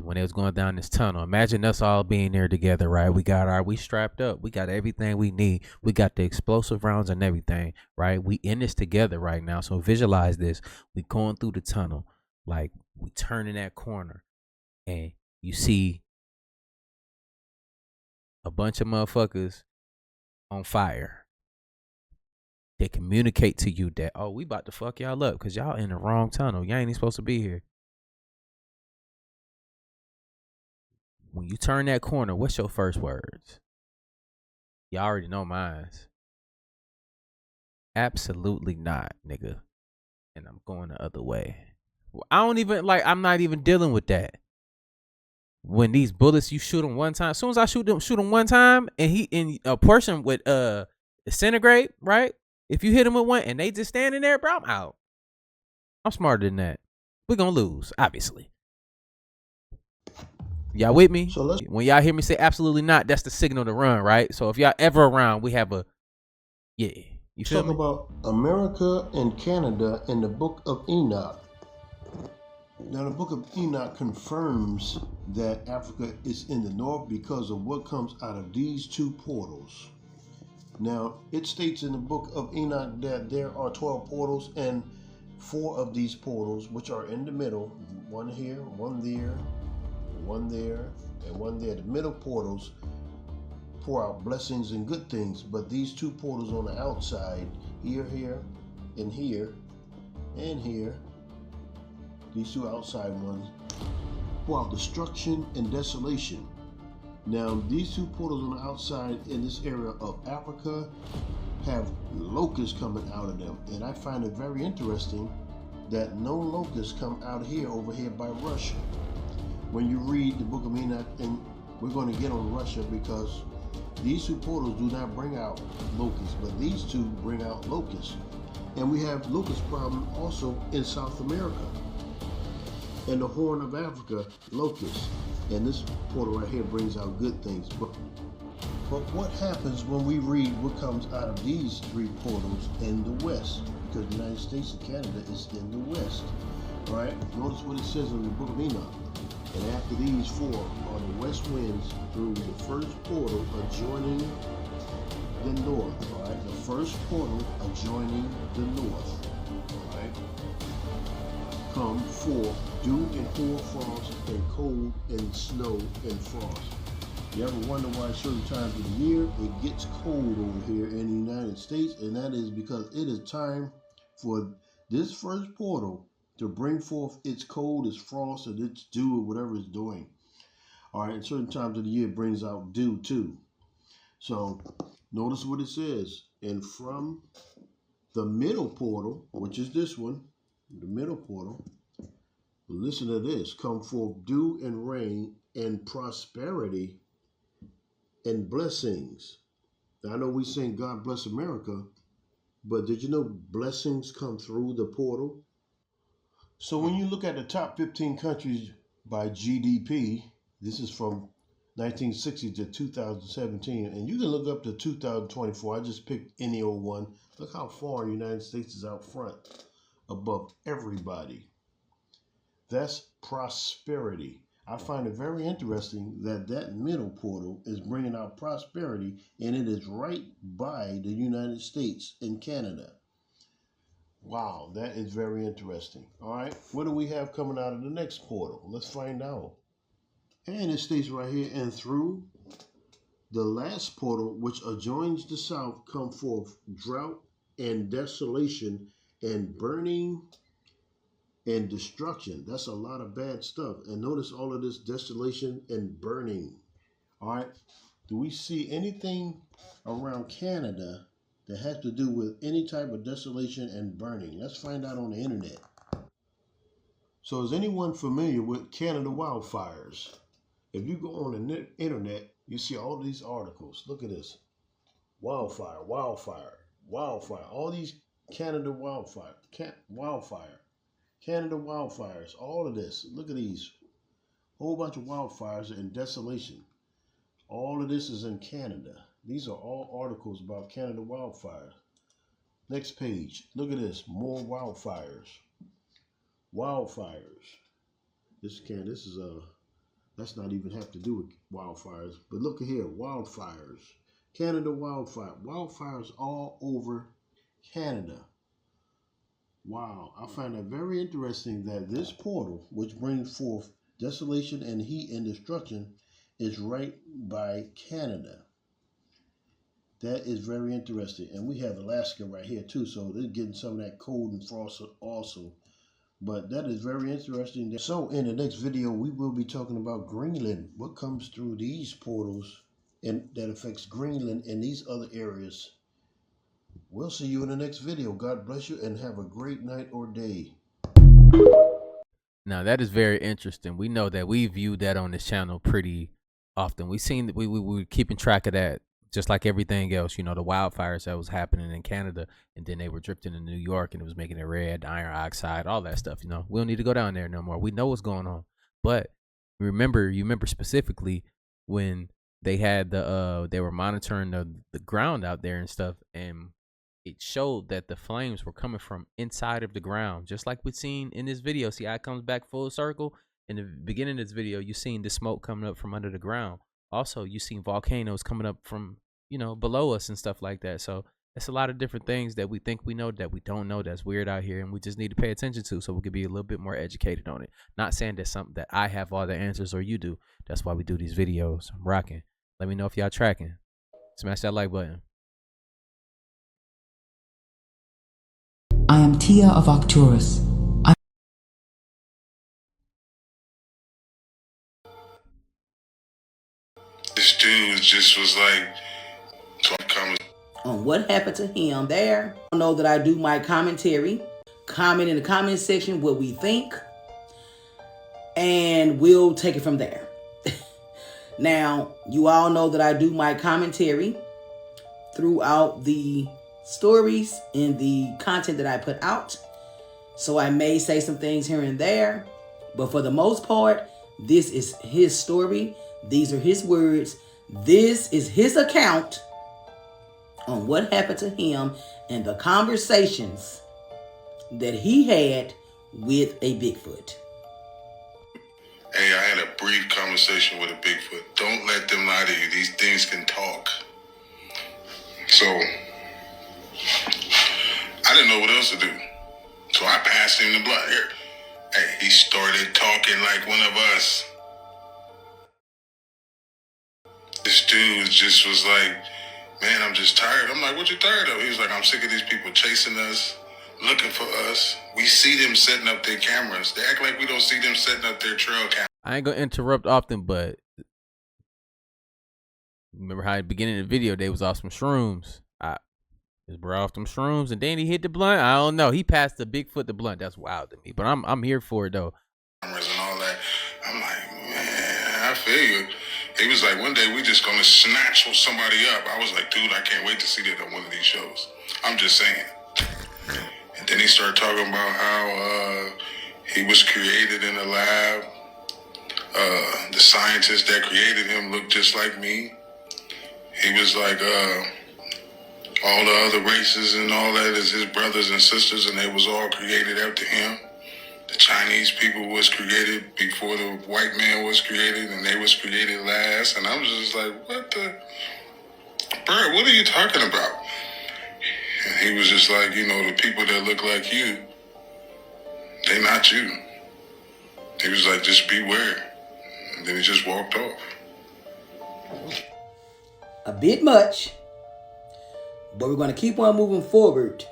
Speaker 1: when they was going down this tunnel, imagine us all being there together, right? We strapped up. We got everything we need. We got the explosive rounds and everything, right? We in this together right now. So visualize this. We going through the tunnel, like, we turning that corner, and you see a bunch of motherfuckers on fire. They communicate to you that, oh, we about to fuck y'all up because y'all in the wrong tunnel. Y'all ain't even supposed to be here. When you turn that corner, what's your first words? Y'all already know mine. Absolutely not, nigga. And I'm going the other way. I'm not even dealing with that. When these bullets, you shoot them one time. As soon as I shoot them one time, and a person would disintegrate, right? If you hit them with one and they just standing there, bro, I'm out. I'm smarter than that. We're gonna lose, obviously. Y'all with me? So when y'all hear me say absolutely not, that's the signal to run, right? So if y'all ever around, we have a you feel
Speaker 13: Talk
Speaker 1: me?
Speaker 13: about America and Canada in the Book of Enoch. Now, the Book of Enoch confirms that Africa is in the north because of what comes out of these two portals. Now, it states in the Book of Enoch that there are 12 portals, and 4 of these portals, which are in the middle, one here, one there, one there, and one there. The middle portals pour out blessings and good things, but these 2 portals on the outside, here, and here, and here, these 2 outside ones, pour out destruction and desolation. Now, these 2 portals on the outside in this area of Africa have locusts coming out of them. And I find it very interesting that no locusts come out here over here by Russia. When you read the Book of Enoch, and we're going to get on Russia because these 2 portals do not bring out locusts, but these 2 bring out locusts. And we have locust problem also in South America. And the Horn of Africa, locusts. And this portal right here brings out good things. But what happens when we read what comes out of these three portals in the west? Because the United States and Canada is in the west. All right, notice what it says in the book of Enoch. And after these four are the west winds through the first portal adjoining the north. All right, the first portal adjoining the north. All right, come forth dew and hoar-frost and cold and snow and frost. You ever wonder why certain times of the year it gets cold over here in the United States? And that is because it is time for this first portal to bring forth its cold, its frost, and its dew, or whatever it's doing. All right, at certain times of the year it brings out dew too. So notice what it says. And from the middle portal, which is this one, the middle portal, listen to this, come forth dew and rain and prosperity and blessings. Now, I know we sing God Bless America, but did you know blessings come through the portal? So when you look at the top 15 countries by GDP, this is from 1960 to 2017, and you can look up to 2024. I just picked any old one. Look how far the United States is out front, above everybody. That's prosperity. I find it very interesting that that middle portal is bringing out prosperity, and it is right by the United States and Canada. Wow, that is very interesting. All right, what do we have coming out of the next portal? Let's find out. And it states right here, and through the last portal, which adjoins the south, come forth drought and desolation and burning and destruction. That's a lot of bad stuff. And notice all of this desolation and burning. All right. Do we see anything around Canada that has to do with any type of desolation and burning? Let's find out on the internet. So is anyone familiar with Canada wildfires? If you go on the internet, you see all these articles. Look at this. Wildfire, wildfire, wildfire. All these Canada wildfire, wildfire. Canada wildfires, all of this. Look at these. Whole bunch of wildfires and desolation. All of this is in Canada. These are all articles about Canada wildfires. Next page. Look at this. More wildfires. Wildfires. That's not even have to do with wildfires. But look at here. Wildfires. Canada wildfire. Wildfires all over Canada. Wow, I find that very interesting that this portal, which brings forth desolation and heat and destruction, is right by Canada. That is very interesting. And we have Alaska right here too, so they're getting some of that cold and frost also. But that is very interesting. So in the next video, we will be talking about Greenland. What comes through these portals and that affects Greenland and these other areas. We'll see you in the next video. God bless you and have a great night or day.
Speaker 1: Now that is very interesting. We know that we view that on this channel pretty often. We've seen that we were keeping track of that, just like everything else. You know, the wildfires that was happening in Canada, and then they were drifting in New York, and it was making it red, iron oxide, all that stuff. You know, we don't need to go down there no more. We know what's going on. But you remember specifically when they had they were monitoring the ground out there and stuff, and it showed that the flames were coming from inside of the ground, just like we've seen in this video. See how it comes back full circle? In the beginning of this video, you seen the smoke coming up from under the ground. Also, you seen volcanoes coming up from, you know, below us and stuff like that. So it's a lot of different things that we think we know that we don't know, that's weird out here, and we just need to pay attention to so we could be a little bit more educated on it. Not saying that's something that I have all the answers or you do. That's why we do these videos. I'm rocking. Let me know if y'all tracking. Smash that like button.
Speaker 14: I am Tia of Arcturus.
Speaker 2: This dude just was like,
Speaker 27: on what happened to him there. I know that I do my commentary. Comment in the comment section what we think, and we'll take it from there. Now, you all know that I do my commentary throughout the stories and the content that I put out. So I may say some things here and there, but for the most part,
Speaker 15: This is his story. These are his words. This is his account on what happened to him and the conversations that he had with a Bigfoot.
Speaker 2: Hey, I had a brief conversation with a Bigfoot. Don't let them lie to you. These things can talk. So, I didn't know what else to do. So I passed him the blunt. Here. Hey, he started talking like one of us. This dude just was like, man, I'm just tired. I'm like, what you tired of? He was like, I'm sick of these people chasing us, looking for us. We see them setting up their cameras. They act like we don't see them setting up their trail cameras.
Speaker 1: I ain't gonna interrupt often, but remember how at the beginning of the video they was off some shrooms. His bro off some shrooms, and then he hit the blunt. I don't know. He passed the Bigfoot the blunt. That's wild to me, but I'm here for it though.
Speaker 2: Cameras and all that. I'm like, man, I feel you. He was like, one day we just gonna snatch somebody up. I was like, dude, I can't wait to see that on one of these shows. I'm just saying. And then he started talking about how he was created in a lab. The scientist that created him looked just like me. He was like, all the other races and all that is his brothers and sisters, and they was all created after him. The Chinese people was created before the white man was created, and they was created last. And I was just like, what the? Bro, what are you talking about? And he was just like, you know, the people that look like you, they not you. He was like, just beware. And then he just walked off.
Speaker 15: A bit much, but we're going to keep on moving forward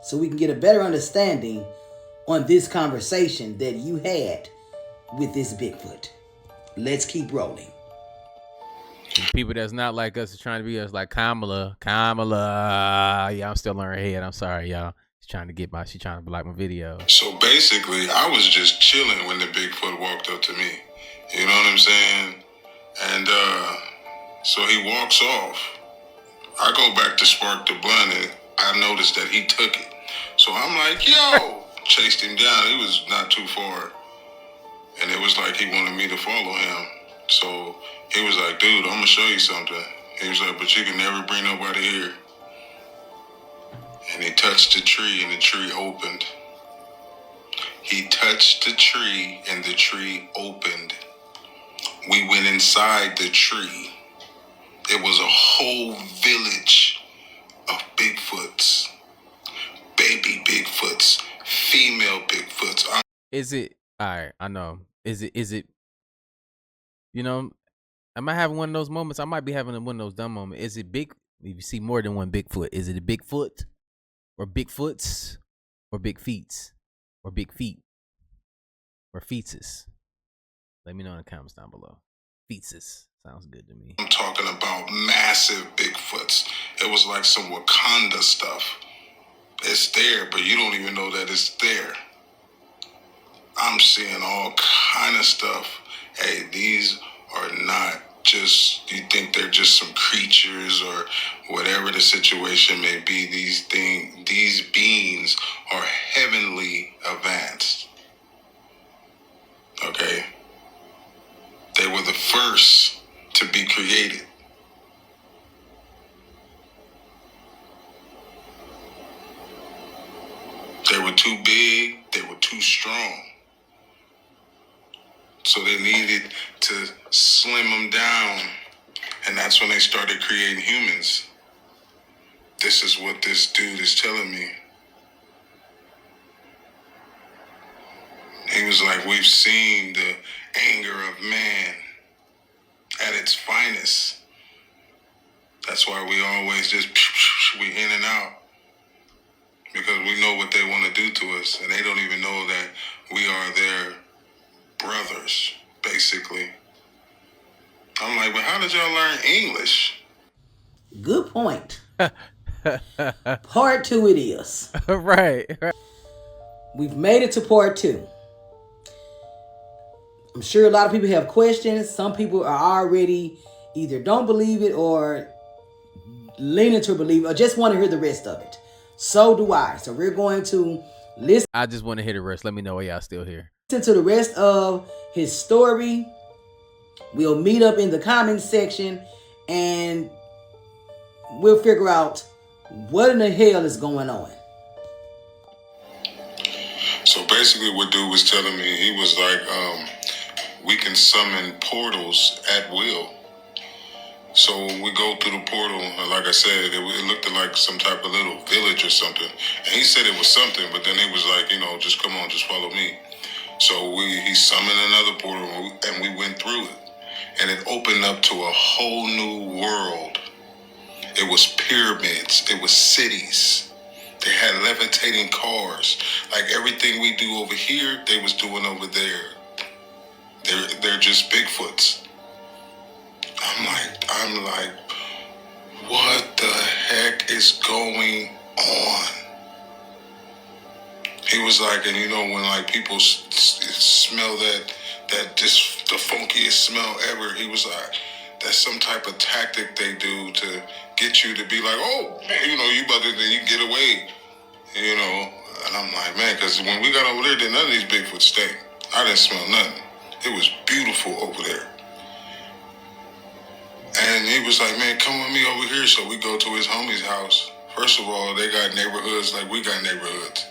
Speaker 15: so we can get a better understanding on this conversation that you had with this Bigfoot. Let's keep rolling.
Speaker 1: People that's not like us are trying to be us, like Kamala. Yeah, I'm still on her head. I'm sorry, y'all. She's trying to like my video.
Speaker 2: So basically, I was just chilling when the Bigfoot walked up to me. You know what I'm saying? And so he walks off. I go back to spark the blunt, and I noticed that he took it. So I'm like, yo, chased him down. He was not too far. And it was like he wanted me to follow him. So he was like, dude, I'm going to show you something. He was like, but you can never bring nobody here. And he touched the tree, and the tree opened. He touched the tree, and the tree opened. We went inside the tree. It was a whole village of Bigfoots. Baby Bigfoots. Female Bigfoots.
Speaker 1: Is it, all right, I know. Is it, you know, am I having one of those moments? I might be having one of those dumb moments. Is it big? If you see more than one Bigfoot, is it a Bigfoot or Bigfoots or big feets or big feet or feetses? Let me know in the comments down below. Feetses. Sounds good to me.
Speaker 2: I'm talking about massive Bigfoots. It was like some Wakanda stuff. It's there, but you don't even know that it's there. I'm seeing all kind of stuff. Hey, these are not just, you think they're just some creatures or whatever the situation may be. These beings are heavenly advanced. Okay? They were the first to be created. They were too big, they were too strong. So they needed to slim them down, and that's when they started creating humans. This is what this dude is telling me. He was like, we've seen the anger of man at its finest. That's why we always just, we in and out. Because we know what they want to do to us, and they don't even know that we are their brothers, basically. I'm like, but how did y'all learn English?
Speaker 15: Good point. Part 2 it is.
Speaker 1: Right.
Speaker 15: We've made it to part 2. I'm sure a lot of people have questions. Some people are already either don't believe it or leaning to believe it or just want to hear the rest of it. So do I. So we're going to listen.
Speaker 1: I just want to hear the rest. Let me know why y'all still here.
Speaker 15: To the rest of his story. We'll meet up in the comment section and we'll figure out what in the hell is going on.
Speaker 2: So basically what dude was telling me, he was like, we can summon portals at will. So we go through the portal, and like I said, it looked like some type of little village or something. And he said it was something, but then he was like, just come on, just follow me. So he summoned another portal, and we went through it. And it opened up to a whole new world. It was pyramids. It was cities. They had levitating cars. Like everything we do over here, they was doing over there. They're just Bigfoots. I'm like, what the heck is going on? He was like, and when like people smell that just the funkiest smell ever, he was like, that's some type of tactic they do to get you to be like, oh, you about to, you get away, And I'm like, man, because when we got over there, none of these Bigfoot stink. I didn't smell nothing. It was beautiful over there. And he was like, man, come with me over here. So we go to his homie's house. First of all, they got neighborhoods like we got neighborhoods.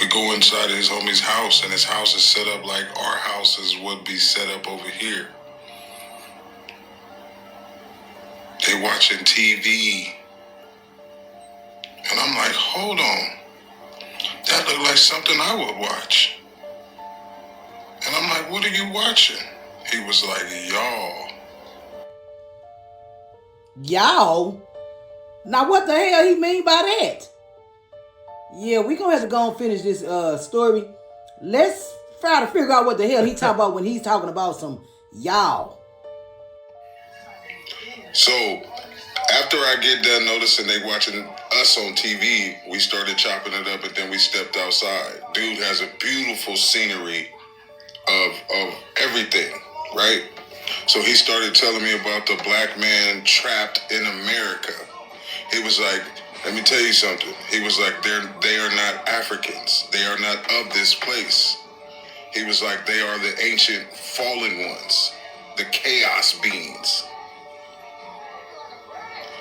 Speaker 2: We go inside his homie's house, and his house is set up like our houses would be set up over here. They watching TV. And I'm like, hold on. That looked like something I would watch. And I'm like, what are you watching? He was like, y'all.
Speaker 15: Y'all? Now what the hell he mean by that? Yeah, we gonna have to go and finish this story. Let's try to figure out what the hell he talking about when he's talking about some y'all.
Speaker 2: So, after I get done noticing they watching us on TV, we started chopping it up, and then we stepped outside. Dude has a beautiful scenery of everything, right? So he started telling me about the black man trapped in America. He was like, let me tell you something. He was like, they are not Africans. They are not of this place. He was like, they are the ancient fallen ones, the chaos beings.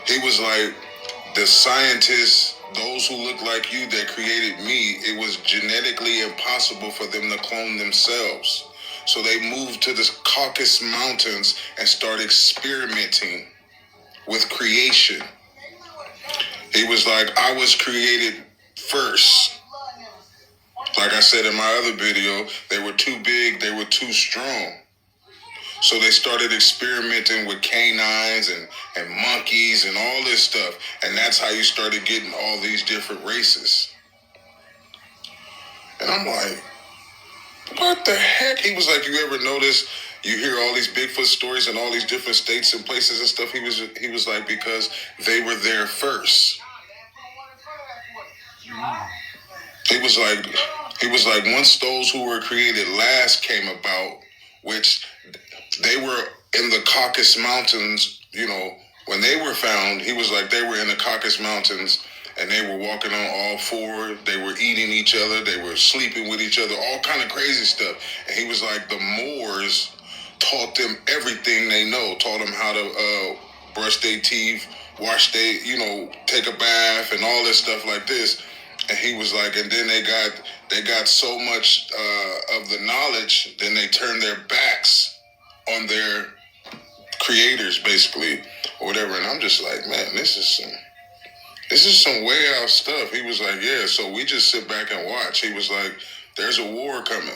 Speaker 2: He was like, the scientists, those who look like you that created me, it was genetically impossible for them to clone themselves. So they moved to the Caucasus Mountains and started experimenting with creation. He was like, I was created first. Like I said in my other video, they were too big, they were too strong. So they started experimenting with canines and monkeys and all this stuff. And that's how you started getting all these different races. And I'm like, what the heck? He was like, you ever notice you hear all these Bigfoot stories in all these different states and places and stuff? He was like, because they were there first. He was like, once those who were created last came about, which they were in the Caucasus Mountains, when they were found, he was like, they were in the Caucasus Mountains and they were walking on all four. They were eating each other. They were sleeping with each other, all kind of crazy stuff. And he was like, the Moors taught them everything they know, taught them how to brush their teeth, wash their, take a bath and all this stuff like this. And he was like, and then they got so much of the knowledge, then they turned their backs on their creators, basically, or whatever. And I'm just like, man, this is some way out stuff. He was like, yeah, so we just sit back and watch. He was like, there's a war coming.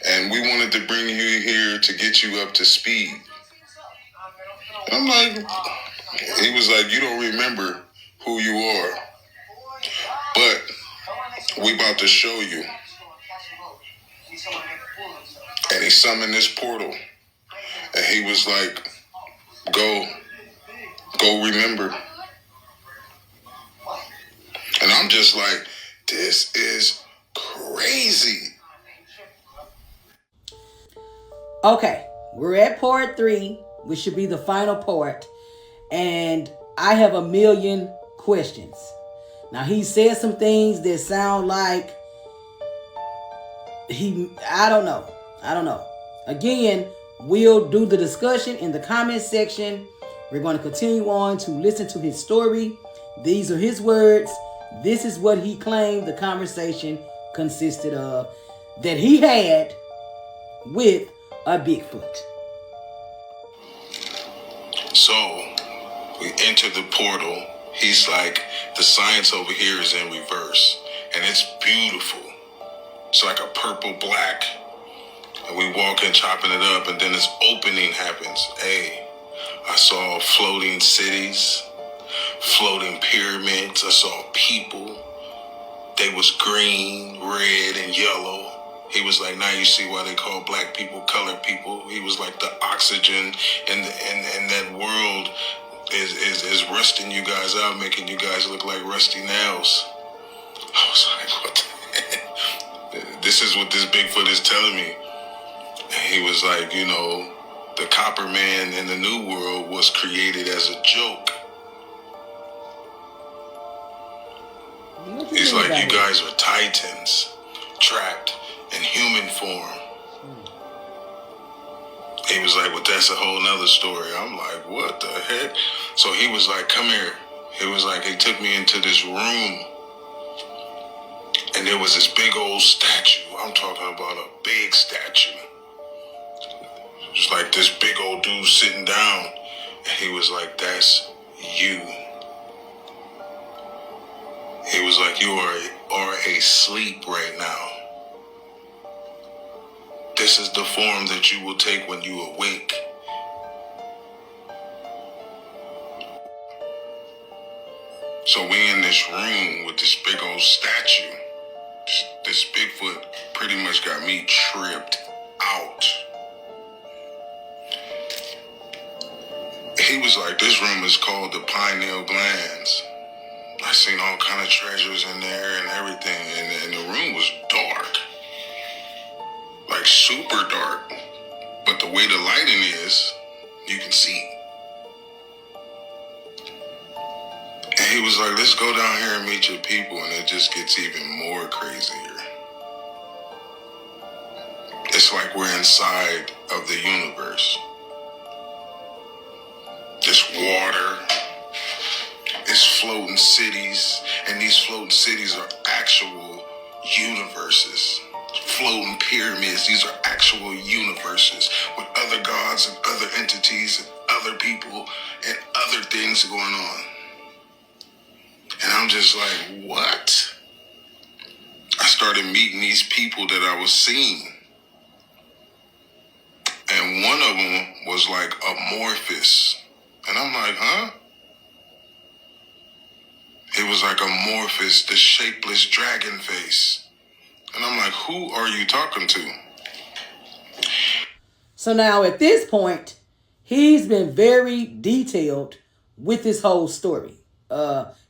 Speaker 2: And we wanted to bring you here to get you up to speed. And I'm like, he was like, you don't remember who you are, but we about to show you. And he summoned this portal. And he was like, go remember. And I'm just like, this is crazy.
Speaker 15: Okay, we're at part 3, which should be the final part. And I have a million questions. Now, he said some things that sound like I don't know. Again, we'll do the discussion in the comment section. We're going to continue on to listen to his story. These are his words. This is what he claimed the conversation consisted of that he had with a Bigfoot.
Speaker 2: So we enter the portal. He's like, the science over here is in reverse, and it's beautiful. It's like a purple black. And we walk in chopping it up, and then this opening happens. Hey, I saw floating cities, floating pyramids. I saw people. They was green, red, and yellow. He was like, now you see why they call black people colored people. He was like, the oxygen and that world is rusting you guys out, making you guys look like rusty nails. I was like, what the heck? This is what this Bigfoot is telling me. And he was like, you know, the copper man in the new world was created as a joke. He's like, you guys are titans, trapped in human form. He was like, well, that's a whole nother story. I'm like, what the heck? So he was like, come here. He was like, he took me into this room. And there was this big old statue. I'm talking about a big statue. It was like this big old dude sitting down. And he was like, that's you. He was like, you are asleep right now. This is the form that you will take when you awake. So we in this room with this big old statue. This Bigfoot pretty much got me tripped out. He was like, this room is called the pineal glands. I seen all kind of treasures in there and everything, and the room was dark. Like super dark. But the way the lighting is, you can see. And he was like, let's go down here and meet your people, and it just gets even more crazier. It's like we're inside of the universe. This water, this floating cities, and these floating cities are actual universes. Floating pyramids, these are actual universes with other gods and other entities and other people and other things going on. And I'm just like, what? I started meeting these people that I was seeing. And one of them was like amorphous. And I'm like, huh? It was like amorphous, the shapeless dragon face. And I'm like, who are you talking to?
Speaker 15: So now at this point, he's been very detailed with this whole story.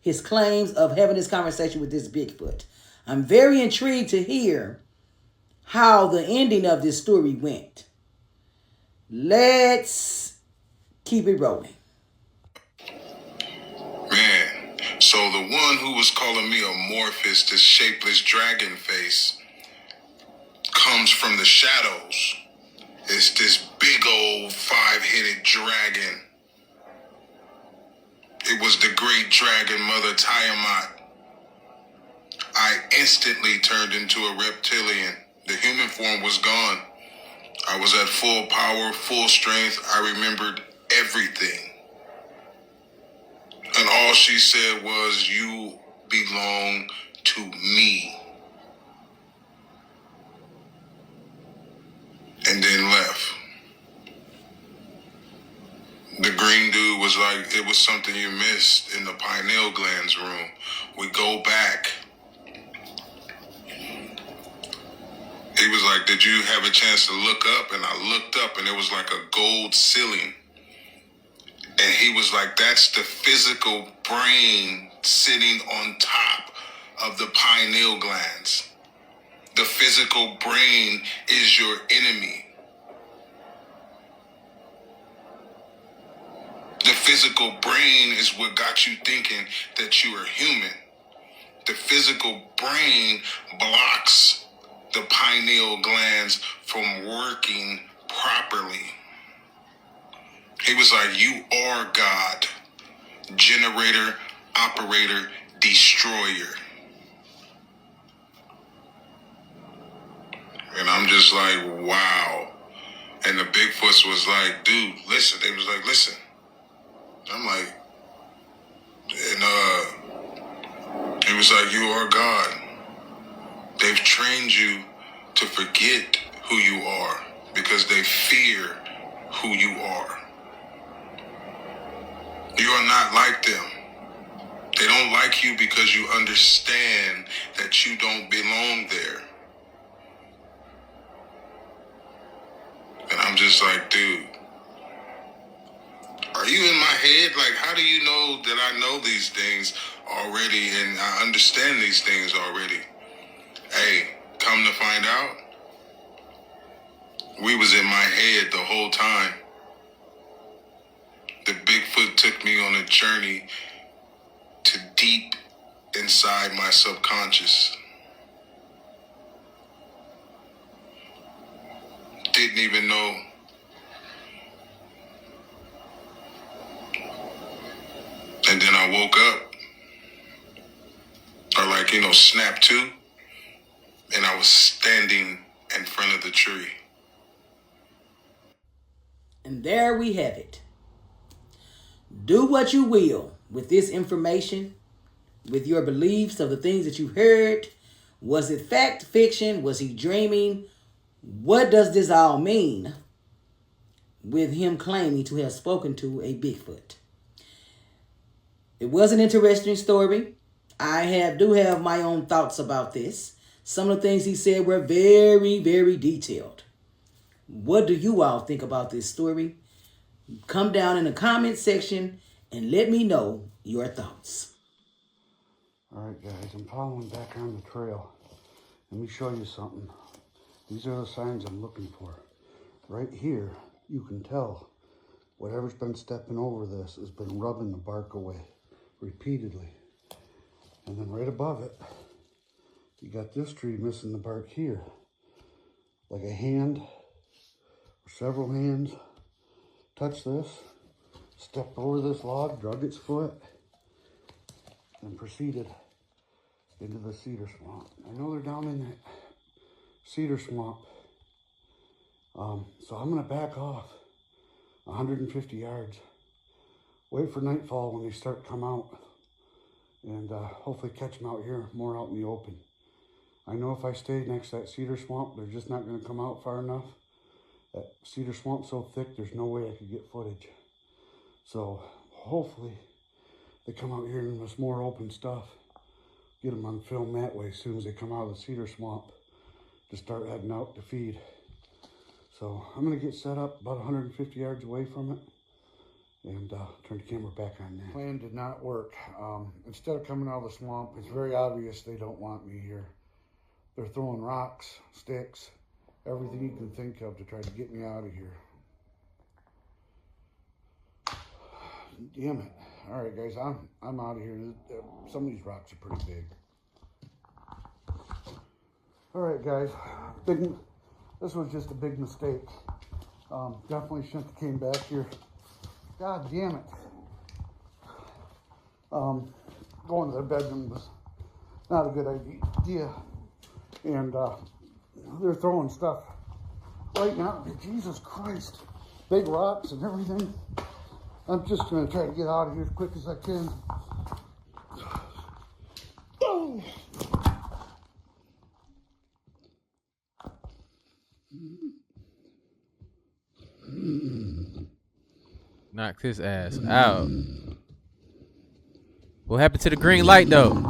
Speaker 15: His claims of having this conversation with this Bigfoot. I'm very intrigued to hear how the ending of this story went. Let's keep it rolling.
Speaker 2: Man, so the one who was calling me amorphous, this shapeless dragon face, comes from the shadows. It's this big old 5-headed dragon. It was the great dragon mother Tiamat. I instantly turned into a reptilian. The human form was gone. I was at full power, full strength. I remembered everything. And all she said was, you belong to me. And then left. The green dude was like, it was something you missed in the pineal glands room. We go back. He was like, did you have a chance to look up? And I looked up and it was like a gold ceiling. And he was like, that's the physical brain sitting on top of the pineal glands. The physical brain is your enemy. The physical brain is what got you thinking that you are human. The physical brain blocks the pineal glands from working properly. He was like, you are God, generator, operator, destroyer. And I'm just like, wow. And the Bigfoots was like, dude, listen. They was like, listen. I'm like, and he was like, you are God. They've trained you to forget who you are because they fear who you are. You are not like them. They don't like you because you understand that you don't belong there. And I'm just like, dude, are you in my head? Like, how do you know that I know these things already and I understand these things already? Hey, come to find out, we was in my head the whole time. The Bigfoot took me on a journey to deep inside my subconscious. Didn't even know. And then I woke up, or like, snapped to, and I was standing in front of the tree.
Speaker 15: And there we have it. Do what you will with this information, with your beliefs of the things that you heard. Was it fact, fiction? Was he dreaming? What does this all mean with him claiming to have spoken to a Bigfoot? It was an interesting story. I do have my own thoughts about this. Some of the things he said were very, very detailed. What do you all think about this story? Come down in the comment section and let me know your thoughts.
Speaker 4: All right, guys, I'm following back on the trail. Let me show you something. These are the signs I'm looking for. Right here, you can tell whatever's been stepping over this has been rubbing the bark away repeatedly. And then right above it, you got this tree missing the bark here. Like a hand or several hands touched this, stepped over this log, drug its foot, and proceeded into the cedar swamp. I know they're down in that cedar swamp. So I'm gonna back off 150 yards. Wait for nightfall when they start to come out, and hopefully catch them out here, more out in the open. I know if I stay next to that cedar swamp, they're just not gonna come out far enough. That cedar swamp's so thick, there's no way I could get footage. So hopefully they come out here in this more open stuff. Get them on film that way as soon as they come out of the cedar swamp to start heading out to feed. So I'm gonna get set up about 150 yards away from it and turn the camera back on now. Plan did not work. Instead of coming out of the swamp, it's very obvious they don't want me here. They're throwing rocks, sticks, everything you can think of to try to get me out of here. Damn it. All right, guys, I'm out of here. Some of these rocks are pretty big. All right, guys, this was just a big mistake. Definitely shouldn't have came back here. God damn it. Going to the bedroom was not a good idea. And they're throwing stuff right now. Jesus Christ. Big rocks and everything. I'm just going to try to get out of here as quick as I can. Oh.
Speaker 1: Knocked his ass out. What happened to the green light though?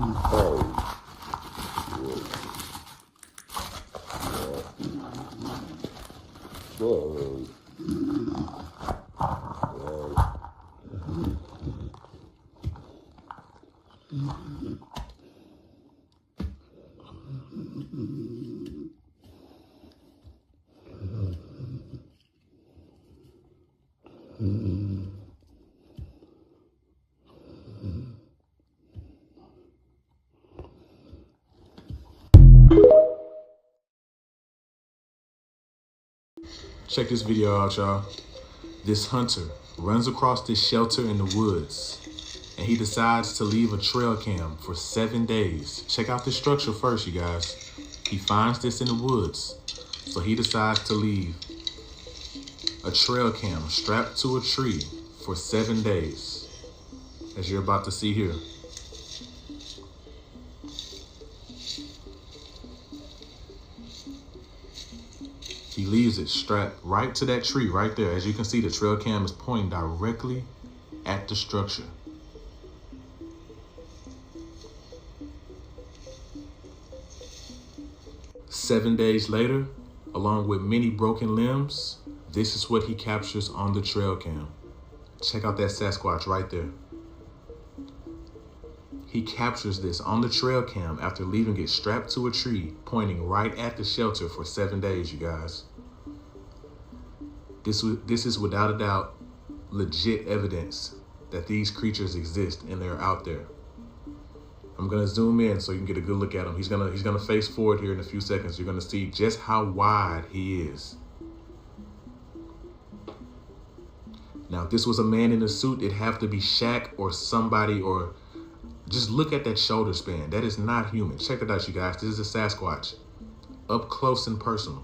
Speaker 7: Check this video out, y'all. This hunter runs across this shelter in the woods, and he decides to leave a trail cam for 7 days. Check out the structure first, you guys. He finds this in the woods, so he decides to leave a trail cam strapped to a tree for 7 days, as you're about to see here. He leaves it strapped right to that tree right there. As you can see, the trail cam is pointing directly at the structure. Seven days later, along with many broken limbs, this is what he captures on the trail cam. Check out that Sasquatch right there. He captures this on the trail cam after leaving it strapped to a tree, pointing right at the shelter for 7 days, you guys. This is without a doubt legit evidence that these creatures exist and they're out there. I'm gonna zoom in so you can get a good look at him. He's gonna face forward here in a few seconds. You're gonna see just how wide he is. Now, if this was a man in a suit, it'd have to be Shaq or somebody, or just look at that shoulder span. That is not human. Check it out, you guys. This is a Sasquatch, up close and personal,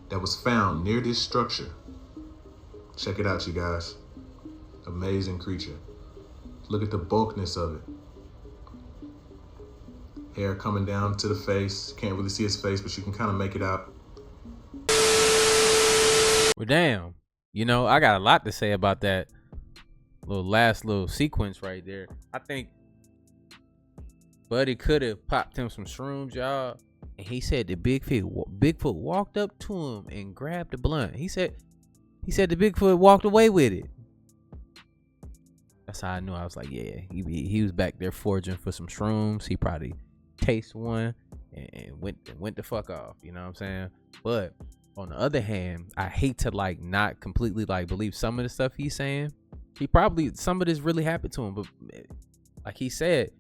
Speaker 7: that was found near this structure. Check it out, you guys. Amazing creature. Look at the bulkiness of it. Hair coming down to the face. Can't really see his face, but you can kind of make it out.
Speaker 1: Well, damn. You know, I got a lot to say about that last little sequence right there. I think Buddy could have popped him some shrooms, y'all. And he said the Bigfoot walked up to him and grabbed the blunt. He said the Bigfoot walked away with it. That's how I knew. I was like, yeah, he was back there foraging for some shrooms. He probably tasted one and went the fuck off. You know what I'm saying? But on the other hand, I hate to not completely believe some of the stuff he's saying. He probably, some of this really happened to him, but like he said,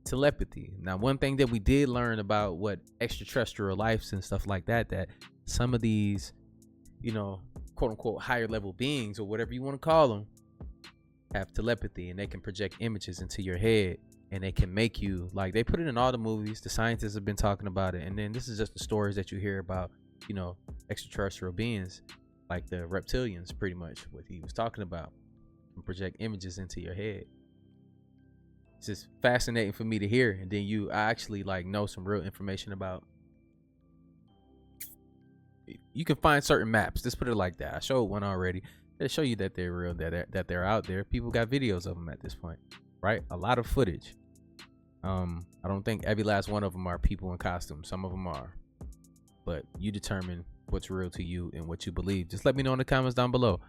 Speaker 1: telepathy. Now, one thing that we did learn about what extraterrestrial lives and stuff like that some of these, you know, quote unquote higher level beings or whatever you want to call them have telepathy, and they can project images into your head, and they can make you, like, they put it in all the movies. The scientists have been talking about it, and then this is just the stories that you hear about, you know, extraterrestrial beings, like the reptilians, pretty much what he was talking about, and project images into your head. It's just fascinating for me to hear, and then I actually know some real information about. You can find certain maps. Let's put it like that. I showed one already. They show you that they're real, that they're out there. People got videos of them at this point, right? A lot of footage. I don't think every last one of them are people in costumes. Some of them are, but you determine what's real to you and what you believe. Just let me know in the comments down below.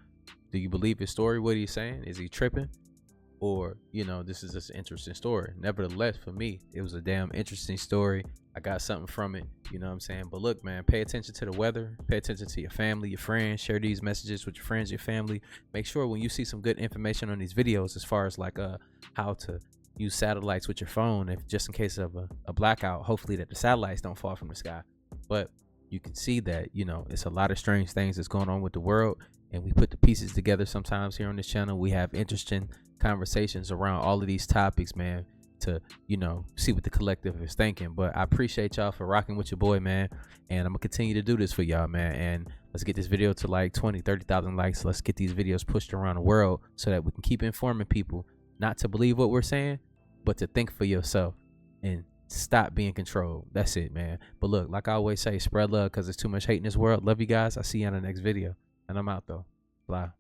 Speaker 1: Do you believe his story? What he's saying? Is he tripping? Or, you know, this is just an interesting story. Nevertheless, for me, it was a damn interesting story. I got something from it, you know what I'm saying? But look, man, pay attention to the weather. Pay attention to your family, your friends. Share these messages with your friends, your family. Make sure when you see some good information on these videos, as far as how to use satellites with your phone, if just in case of a blackout, hopefully that the satellites don't fall from the sky. But you can see that, you know, it's a lot of strange things that's going on with the world, and we put the pieces together sometimes here on this channel. We have interesting conversations around all of these topics, man, to, you know, see what the collective is thinking. But I appreciate y'all for rocking with your boy, man, and I'm gonna continue to do this for y'all, man. And let's get this video to 20-30,000 likes. Let's get these videos pushed around the world so that we can keep informing people not to believe what we're saying, but to think for yourself and stop being controlled. That's it, man. But look, like I always say, spread love, because there's too much hate in this world. Love you guys. I'll see you on the next video, and I'm out though. Bye.